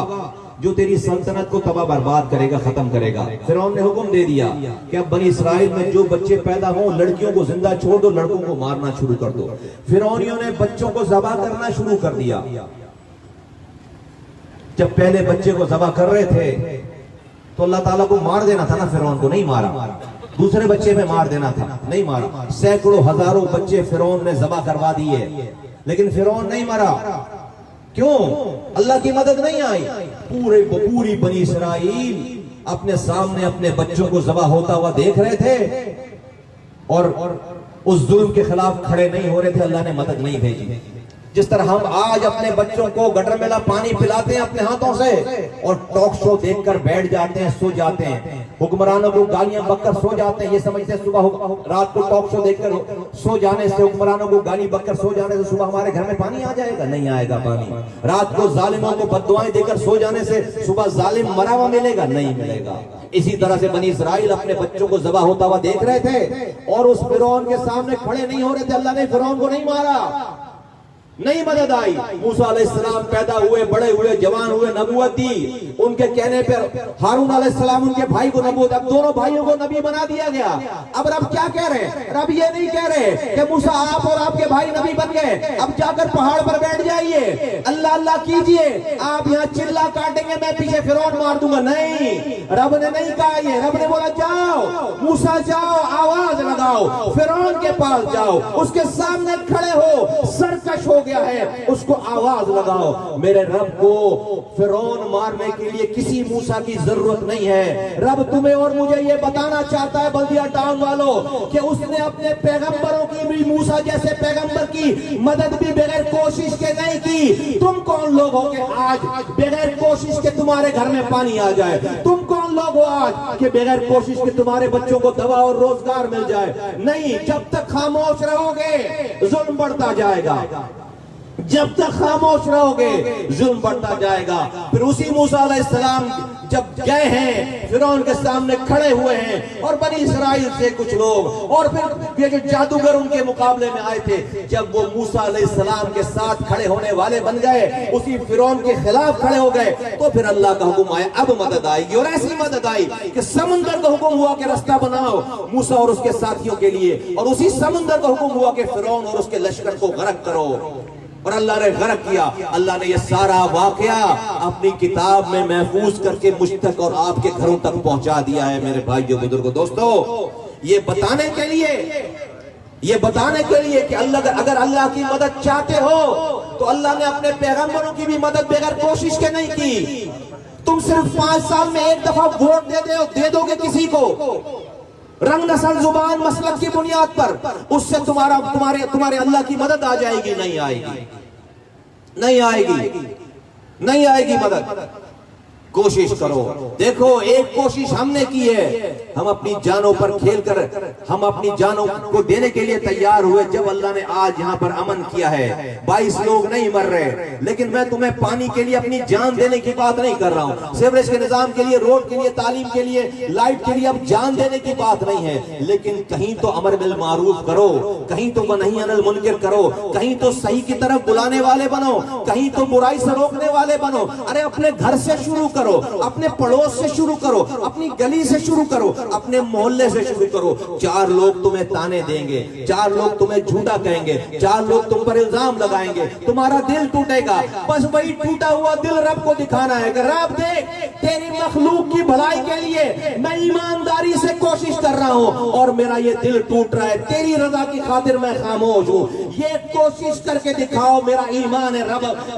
जो तेरी सल्तनत को तबाह बर्बाद करेगा, खत्म करेगा। फिरौन ने हुक्म दे दिया कि अब बनी इसराइल में जो बच्चे पैदा हों, लड़कियों को जिंदा छोड़ दो, लड़कों को मारना शुरू कर दो। फिरौनियों ने बच्चों को ज़बह करना शुरू कर दिया। जब पहले बच्चे को ज़बह कर रहे थे तो अल्लाह ताला को मार देना था ना, फिरौन को नहीं मारा। दूसरे बच्चे पे मार देना था, नहीं मारा। सैकड़ों हजारों बच्चे फिरौन ने ज़बह करवा दिए, लेकिन फिरौन नहीं मरा। क्यों? अल्लाह की मदद नहीं आई। पूरी बनी इसराइल अपने सामने अपने बच्चों को ज़बह होता हुआ देख रहे थे और उस जुल्म के खिलाफ खड़े नहीं हो रहे थे। अल्लाह ने मदद नहीं भेजी। जिस तरह हम आज अपने बच्चों को गटर मेला पानी पिलाते हैं अपने हाथों से और टॉक शो देखकर बैठ जाते हैं, सो जाते हैं, हुक्मरानों को गालियां बककर सो जाते हैं, ये समझते हैं सुबह रात को टॉक शो देखकर सो जाने से, हुक्मरानों को गाली बककर सो जाने से सुबह हमारे घर में पानी आ जाएगा? नहीं आएगा पानी। रात को जालिमों को बद्दुआएं देकर सो जाने से सुबह जालिम मरा हुआ मिलेगा? नहीं मिलेगा। इसी तरह से बनी इसराइल अपने बच्चों को ज़बह होता हुआ देख रहे थे और उस फिरौन के सामने खड़े नहीं हो रहे थे। अल्लाह ने फिरौन को नहीं मारा, नहीं मदद आई। मूसा अलैहिस्सलाम पैदा हुए, बड़े हुए, जवान हुए, नबूवत दी। उनके कहने पर हारून अलैहिस्सलाम उनके भाई को नबूवत, अब दोनों भाइयों को नबी बना दिया गया। अब रब क्या कह रहे हैं? रब ये नहीं कह रहे कि मूसा आप और आपके भाई नबी बन गए, अब जाकर पहाड़ पर बैठ जाइए, अल्लाह अल्लाह कीजिए, आप यहाँ चिल्ला काटेंगे, मैं पीछे फिरौन मार दूंगा। नहीं, रब ने नहीं कहा ये। रब ने बोला जाओ मूसा, जाओ, आवाज लगाओ, फिरौन के पास जाओ, उसके सामने खड़े हो, सरकश हो गया है, उसको आवाज लगाओ। मेरे रब को फिरौन मारने के लिए किसी मूसा की जरूरत नहीं है। रब तुम्हें और मुझे ये बताना चाहता है, बल्दिया टाउन वालों, कि उसने अपने पैगंबरों की भी, मूसा जैसे पैगंबर की मदद भी बगैर कोशिश के नहीं की। तुम कौन लोग हो कि आज बगैर कोशिश के तुम्हारे घर में पानी आ जाए? तुम कौन लोग हो आज कि बगैर कोशिश के तुम्हारे बच्चों को दवा और रोजगार मिल जाए? नहीं, जब तक खामोश रहोगे जुल्म बढ़ता जाएगा, जब तक खामोश रहोगे जुल्म बढ़ता जाएगा। फिर उसी मूसा अलैहिस्सलाम जब गए हैं, फिरौन के सामने खड़े हुए हैं और बनी इसराइल से कुछ लोग, और फिर ये जो जादूगर उनके मुकाबले में आए थे, जब वो मूसा अलैहिस्सलाम के साथ खड़े होने वाले बन गए, उसी फिरौन के खिलाफ खड़े हो गए, तो फिर अल्लाह का हुक्म आया, अब मदद आएगी। और ऐसी मदद आई कि समुंदर का हुक्म हुआ कि रास्ता बनाओ मूसा और उसके साथियों के लिए, और उसी समुंदर का हुक्म हुआ कि फिरौन और उसके लश्कर को गर्क करो। और अल्लाह ने गर्क किया। अल्लाह ने ये सारा वाकया अपनी किताब में महफूज करके मुझ तक और आपके घरों तक पहुंचा दिया है। मेरे भाइयों बुजुर्गों दोस्तों, ये बताने के लिए कि अगर अल्लाह की मदद चाहते हो तो अल्लाह ने अपने पैगंबरों की भी मदद बगैर कोशिश के नहीं की। तुम सिर्फ 5 साल में एक दफा वोट दे दोगे किसी को, रंग नस्ल जुबान मसलक की बुनियाद पर, उससे तुम्हारे अल्लाह की मदद आ जाएगी? नहीं आएगी मदद। कोशिश करो। देखो, एक कोशिश हमने की है, हम अपनी जानों पर खेलकर हम अपनी जानों को देने के लिए तैयार हुए जब अल्लाह ने आज यहाँ पर अमन किया है। 22 लोग नहीं मर रहे, लेकिन मैं तुम्हें पानी के लिए अपनी जान देने की बात नहीं कर रहा हूँ, सीवरेज के निजाम के लिए, रोड के लिए, तालीम के लिए, लाइट के लिए अब जान देने की बात नहीं है। लेकिन कहीं तो अमर बिल मारूफ करो, कहीं तो नही अनिल मुनकर करो, कहीं तो सही की तरफ बुलाने वाले बनो, कहीं तो बुराई से रोकने वाले बनो। अरे अपने घर से शुरू करो, अपने पड़ोस से शुरू करो, अपनी गली से शुरू करो, अपने मोहल्ले से शुरू करो। 4 लोग तुम्हें ताने देंगे, 4 लोग तुम्हें झूठा कहेंगे, 4 लोग तुम पर इल्जाम लगाएंगे, तुम्हारा दिल टूटेगा। बस वही टूटा हुआ दिल रब को दिखाना है कि रब देख, तेरी मखलूक की भलाई के लिए मैं ईमानदारी से कोशिश कर रहा हूं और मेरा ये दिल टूट रहा है, तेरी रजा की खातिर मैं खामोश हूं। ये कोशिश करके दिखाओ, मेरा ईमान है।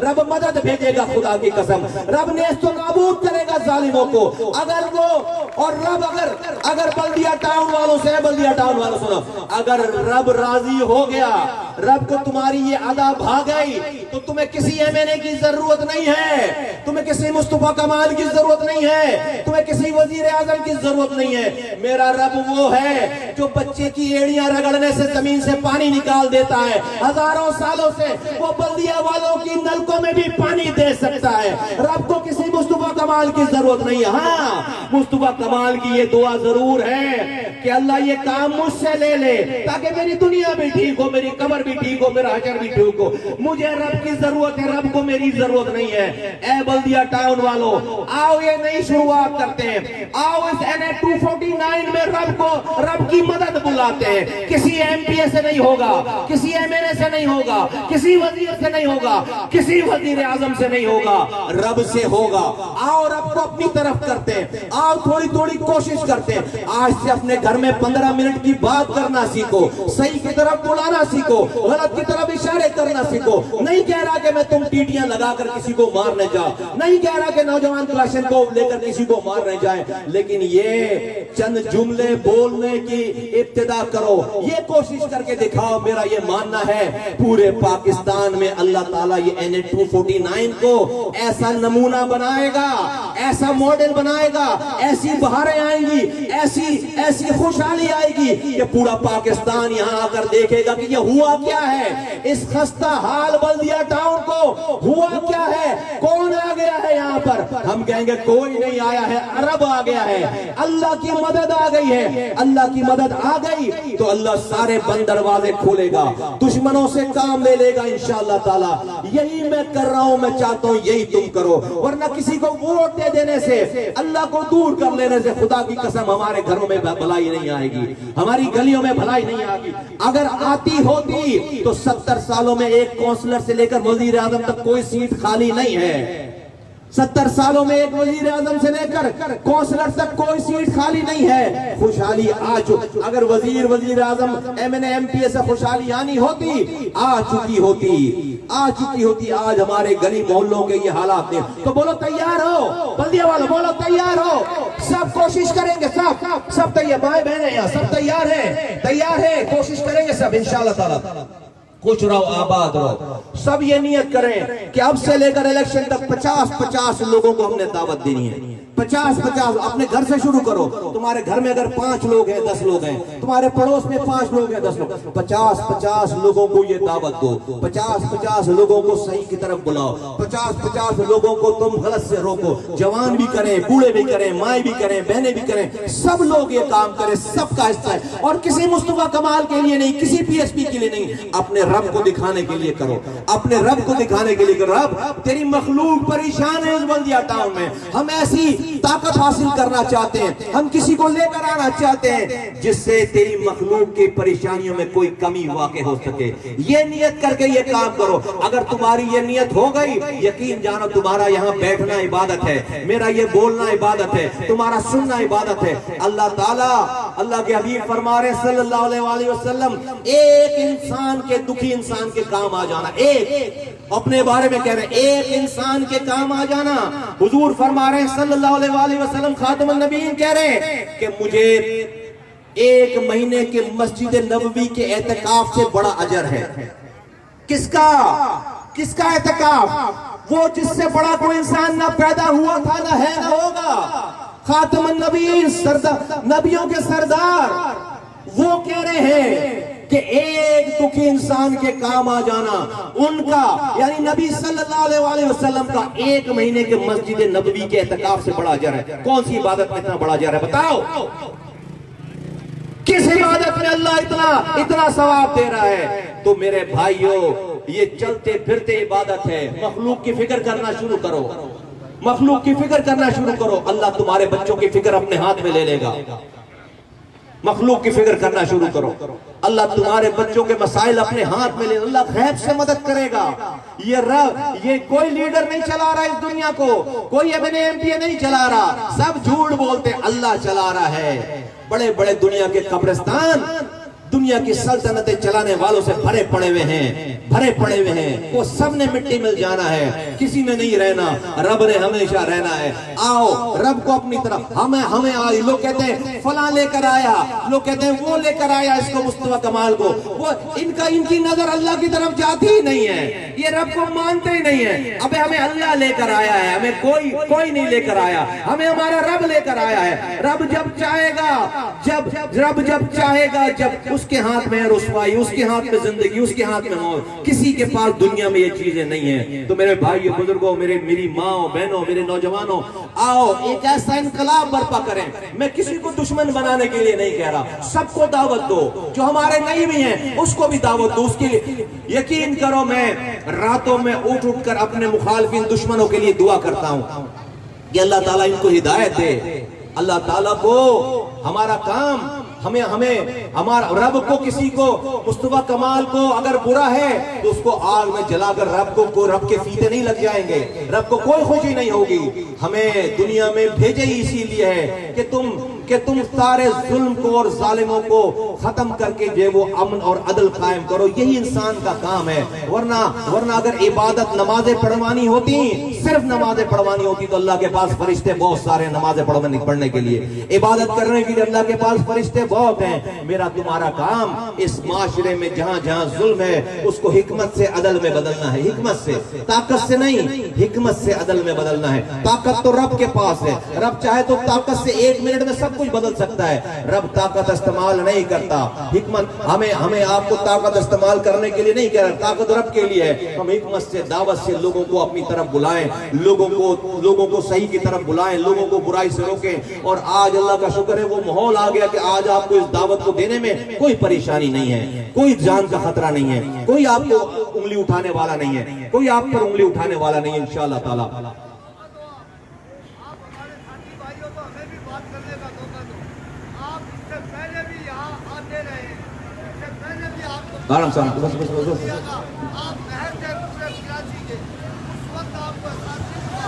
रब मदद भेजेगा, खुदा की कसम। रब ने इसको नाबूद करेगा जालिमों को। अगर वो और रब अगर बल्दिया टाउन वालों सुनो, अगर रब राजी हो गया, रब को तुम्हारी ये अदा भाग गई, तो तुम्हें किसी एमएनए की जरूरत नहीं है, तुम्हें किसी मुस्तफा कमाल की जरूरत नहीं है, तुम्हें किसी वजीर आजम की जरूरत नहीं है। मेरा रब वो है जो बच्चे की एड़ियां रगड़ने से जमीन से पानी निकाल देता है। हजारों सालों से वो बल्दिया वालों की नलकों में भी पानी दे सकता है। रब को किसी मुस्तफा कमाल की जरूरत नहीं है। हाँ, मुस्तफा कमाल की ये दुआ जरूर है कि अल्लाह ये काम मुझसे ले ले, ताकि मेरी दुनिया भी ठीक हो, मेरी कब्र भी ठीक हो, मेरा हशर भी ठीक हो। मुझे रब की जरूरत है, रब को मेरी जरूरत नहीं है। ए बल्दिया टाउन वालों, आओ ये नई शुरुआत करते हैं। आओ इस NH 249 में रब की मदद बुलाते हैं। किसी एमपीए से नहीं होगा, किसी एमएनए से नहीं होगा, किसी वजीर से नहीं होगा, किसी वजीर आजम से नहीं होगा, रब से होगा। आओ रब को अपनी तरफ करते हैं, आओ थोड़ी थोड़ी कोशिश करते हैं। आज से अपने घर में 15 मिनट की बात करना सीखो, सही की तरफ बुलाना सीखो, गलत की तरफ इशारे करना सीखो। नहीं कह रहा कि मैं तुम टीटियां लगाकर किसी को मारने जाओ, नहीं कह रहा कि नौजवान क्लाशन को लेकर किसी को मारने जाए, लेकिन ये चंद जुमले बोलने की इब्तिदा करो, ये कोशिश करके दिखाओ। मेरा ये मानना है पूरे पाकिस्तान में अल्लाह ताला ये NH 249 को ऐसा नमूना बनाएगा, ऐसा मॉडल बनाएगा, ऐसी बहारें आएंगी, ऐसी खुशहाली आएगी कि पूरा पाकिस्तान यहाँ आकर देखेगा कि ये हुआ क्या है। इस खस्ता हाल बल्दिया टाउन को हुआ क्या है, कौन आ गया है यहाँ पर। हम कहेंगे कोई नहीं आया है, अरब आ गया है, अल्लाह की मदद आ गई है। अल्लाह की मदद आ गई तो अल्लाह सारे बंद दरवाजे खोलेगा, दुश्मनों से काम ले लेगा इंशाअल्लाह ताला। यही मैं कर रहा हूं, मैं चाहता हूं यही तुम करो। वरना किसी को वोट दे देने से, अल्लाह को दूर कर लेने से, खुदा की कसम हमारे घरों में भलाई नहीं आएगी, हमारी गलियों में भलाई नहीं आएगी। अगर आती होती तो 70 सालों में एक काउंसलर से लेकर वजीर आजम तक कोई सीट खाली नहीं है। 70 सालों में एक वजीर आजम से लेकर काउंसलर तक कोई सीट खाली नहीं है। खुशहाली आ चुकी, अगर वजीर आजम एमएनए एमपीए से खुशहाली आनी होती, आ चुकी होती। आज हमारे गली मोहल्लों के ये हालात हैं। तो बोलो तैयार हो, बल्दिया वालों बोलो तैयार हो। सब कोशिश करेंगे, सब तैयार, भाई बहन यहाँ सब तैयार है, कोशिश करेंगे सब इंशाअल्लाह ताला। खुश रहो, आबाद रहो। सब ये नियत करें कि अब से लेकर इलेक्शन तक 50-50 लोगों को हमने दावत देनी है। 50-50 अपने घर से शुरू करो। तुम्हारे घर में अगर 5 लोग हैं, 10 लोग हैं, तुम्हारे पड़ोस में 5 लोग हैं, 10 लोग, 50-50 लोगों को ये दावत दो। 50-50 लोगों को सही की तरफ बुलाओ। 50-50 लोगों को तुम गलत से रोको। जवान भी करें, बूढ़े भी करें, माए भी करें, बहनें भी करें, सब लोग ये काम करें, सबका हिस्सा है। और किसी मुस्तफा कमाल के लिए नहीं, किसी PSP के लिए नहीं, अपने रब को दिखाने के लिए करो, अपने रब को दिखाने के लिए करो। रब तेरी मखलूक परेशान है इस बल्दिया टाउन में, हम ऐसी ताकत हासिल करना चाहते हैं, हम किसी को लेकर आना चाहते हैं जिससे तेरी मखलूक की परेशानियों में कोई कमी वाक़ हो सके। ये नियत करके ये काम करो। अगर तुम्हारी ये नियत हो गई, यकीन जानो तुम्हारा यहाँ बैठना इबादत है, मेरा ये बोलना इबादत है, तुम्हारा सुनना इबादत है। अल्लाह ताला, अल्लाह के हबीब फरमा रहे सल्लल्लाहु अलैहि वसल्लम, एक इंसान के, दुखी इंसान के काम आ जाना, एक अपने बारे में कह रहे हैं, एक इंसान के काम आ जाना। हुजूर फरमा रहे हैं सल्लल्लाहु अलैहि वसल्लम, खातमुन नबीयीन कह रहे हैं कि मुझे एक महीने के मस्जिद नबवी के एहतिकाफ से बड़ा अजर है। किसका किसका एहतिकाफ? वो जिससे बड़ा कोई इंसान ना पैदा हुआ था, ना है, ना होगा। खातमुन नबीयीन, सरदार, नबियों के सरदार, वो कह रहे हैं कि एक दुखी इंसान के काम आ जाना, उनका यानी नबी सल्लल्लाहु अलैहि वसल्लम का एक महीने के मस्जिद नबवी के एहतिकाफ से बड़ा अजर है। कौन सी इबादत में इतना बड़ा अजर है बताओ? किस इबादत में अल्लाह इतना इतना सवाब दे रहा है? तो मेरे भाइयों, ये चलते फिरते इबादत है। मखलूक की फिक्र करना शुरू करो, मखलूक की फिक्र करना शुरू करो, अल्लाह तुम्हारे बच्चों की फिक्र अपने हाथ में ले लेगा। मखलूक की फिक्र करना शुरू करो, अल्लाह तुम्हारे बच्चों के मसाइल अपने हाथ में ले, अल्लाह गैब से मदद करेगा। ये रब, ये कोई लीडर नहीं चला रहा इस दुनिया को, कोई एमपी नहीं चला रहा, सब झूठ बोलते, अल्लाह चला रहा है। बड़े बड़े दुनिया के कब्रिस्तान, दुनिया की सल्तनतें चलाने वालों से भरे पड़े हुए हैं, भरे पड़े हुए हैं। वो सब ने मिट्टी में जाना है, किसी ने नहीं रहना, रब ने हमेशा रहना है। आओ रब को अपनी तरफ, हमें आई। लोग कहते हैं फला लेकर आया, लोग कहते हैं वो लेकर आया इसको, मुस्तफा कमाल को, वो इनकी नजर अल्लाह की तरफ जाती ही नहीं है, ये रब को मानते ही नहीं है। अबे हमें अल्लाह लेकर आया है, हमें कोई नहीं लेकर आया, हमें हमारा रब लेकर आया है। रब जब चाहेगा, रब जब चाहेगा, जब उसके हाथ में है रुसवाई, उसके हाथ में जिंदगी, उसके हाथ में मौत। किसी के पास दुनिया में ये चीजें नहीं है। तो मेरे भाइयों, बुजुर्गों, मेरी माओ बहनों, मेरे नौजवानों, आओ एक ऐसा इनकलाब बर्पा करें। मैं किसी को दुश्मन बनाने के लिए नहीं कह रहा, सबको दावत दो, जो हमारे नहीं भी हैं उसको भी दावत दो। उसके लिए यकीन करो, मैं रातों में उठ कर अपने मुखालिफिन दुश्मनों के लिए दुआ करता हूं कि अल्लाह ताला इनको हिदायत दे। अल्लाह ताला को हमारा काम, हमें हमारा रब को, किसी को, मुस्तफा कमाल को अगर बुरा है तो उसको आग में जलाकर रब के फीते नहीं लग जाएंगे, रब को कोई खुशी नहीं होगी। हमें दुनिया में भेजे ही इसीलिए है कि तुम सारे जुल्म को और जालिमों को खत्म करके जो वो अमन और अदल कायम करो, यही इंसान का काम है। वरना अगर इबादत नमाजें पढ़वानी होती, सिर्फ नमाजें पढ़वानी होती, तो अल्लाह के पास फरिश्ते बहुत सारे नमाजें पढ़ने के लिए, इबादत करने के लिए अल्लाह के पास फरिश्ते बहुत हैं। मेरा तुम्हारा काम इस माशरे में जहां जहां जुल्म है उसको हिकमत से अदल में बदलना है, हिकमत से, ताकत से नहीं, हिकमत से अदल में बदलना है। ताकत तो रब के पास है, रब चाहे तो ताकत से 1 मिनट में सब कुछ बदल सकता है। रब ताकत इस्तेमाल नहीं करता, हिकमत हमें आपको ताकत इस्तेमाल करने के लिए नहीं कह रहा, ताकत रब के लिए है। हम हिकमत से, दावत से लोगों को अपनी तरफ बुलाएं, लोगों को सही की तरफ बुलाएं, लोगों को बुराई से रोकें। और आज अल्लाह का शुक्र है, वो माहौल आ गया कि आज आपको इस दावत को देने में कोई परेशानी नहीं है, कोई जान का खतरा नहीं है, कोई आपको उंगली उठाने वाला नहीं है, कोई आप पर उंगली उठाने वाला नहीं है इंशाअल्लाह ताला। आराम से, बस बस बस बस। आप नहर से पूरे कराची के उस वक्त आपको एहसास नहीं हुआ,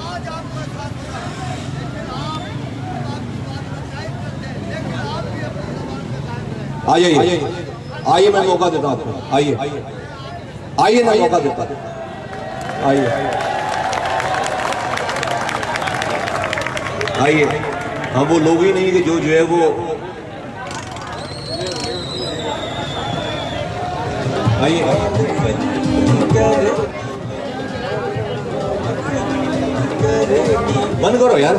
आज आपको एहसास हुआ, लेकिन आप आपकी बात पर कायम करते हैं, लेकिन आप भी अपनी ज़बान पे कायम रहें। आइए मैं मौका देता हूँ आपको, आइए मैं मौका देता हूँ, आइए। हम वो लोग ही नहीं कि जो है वो, आइए बंद करो यार।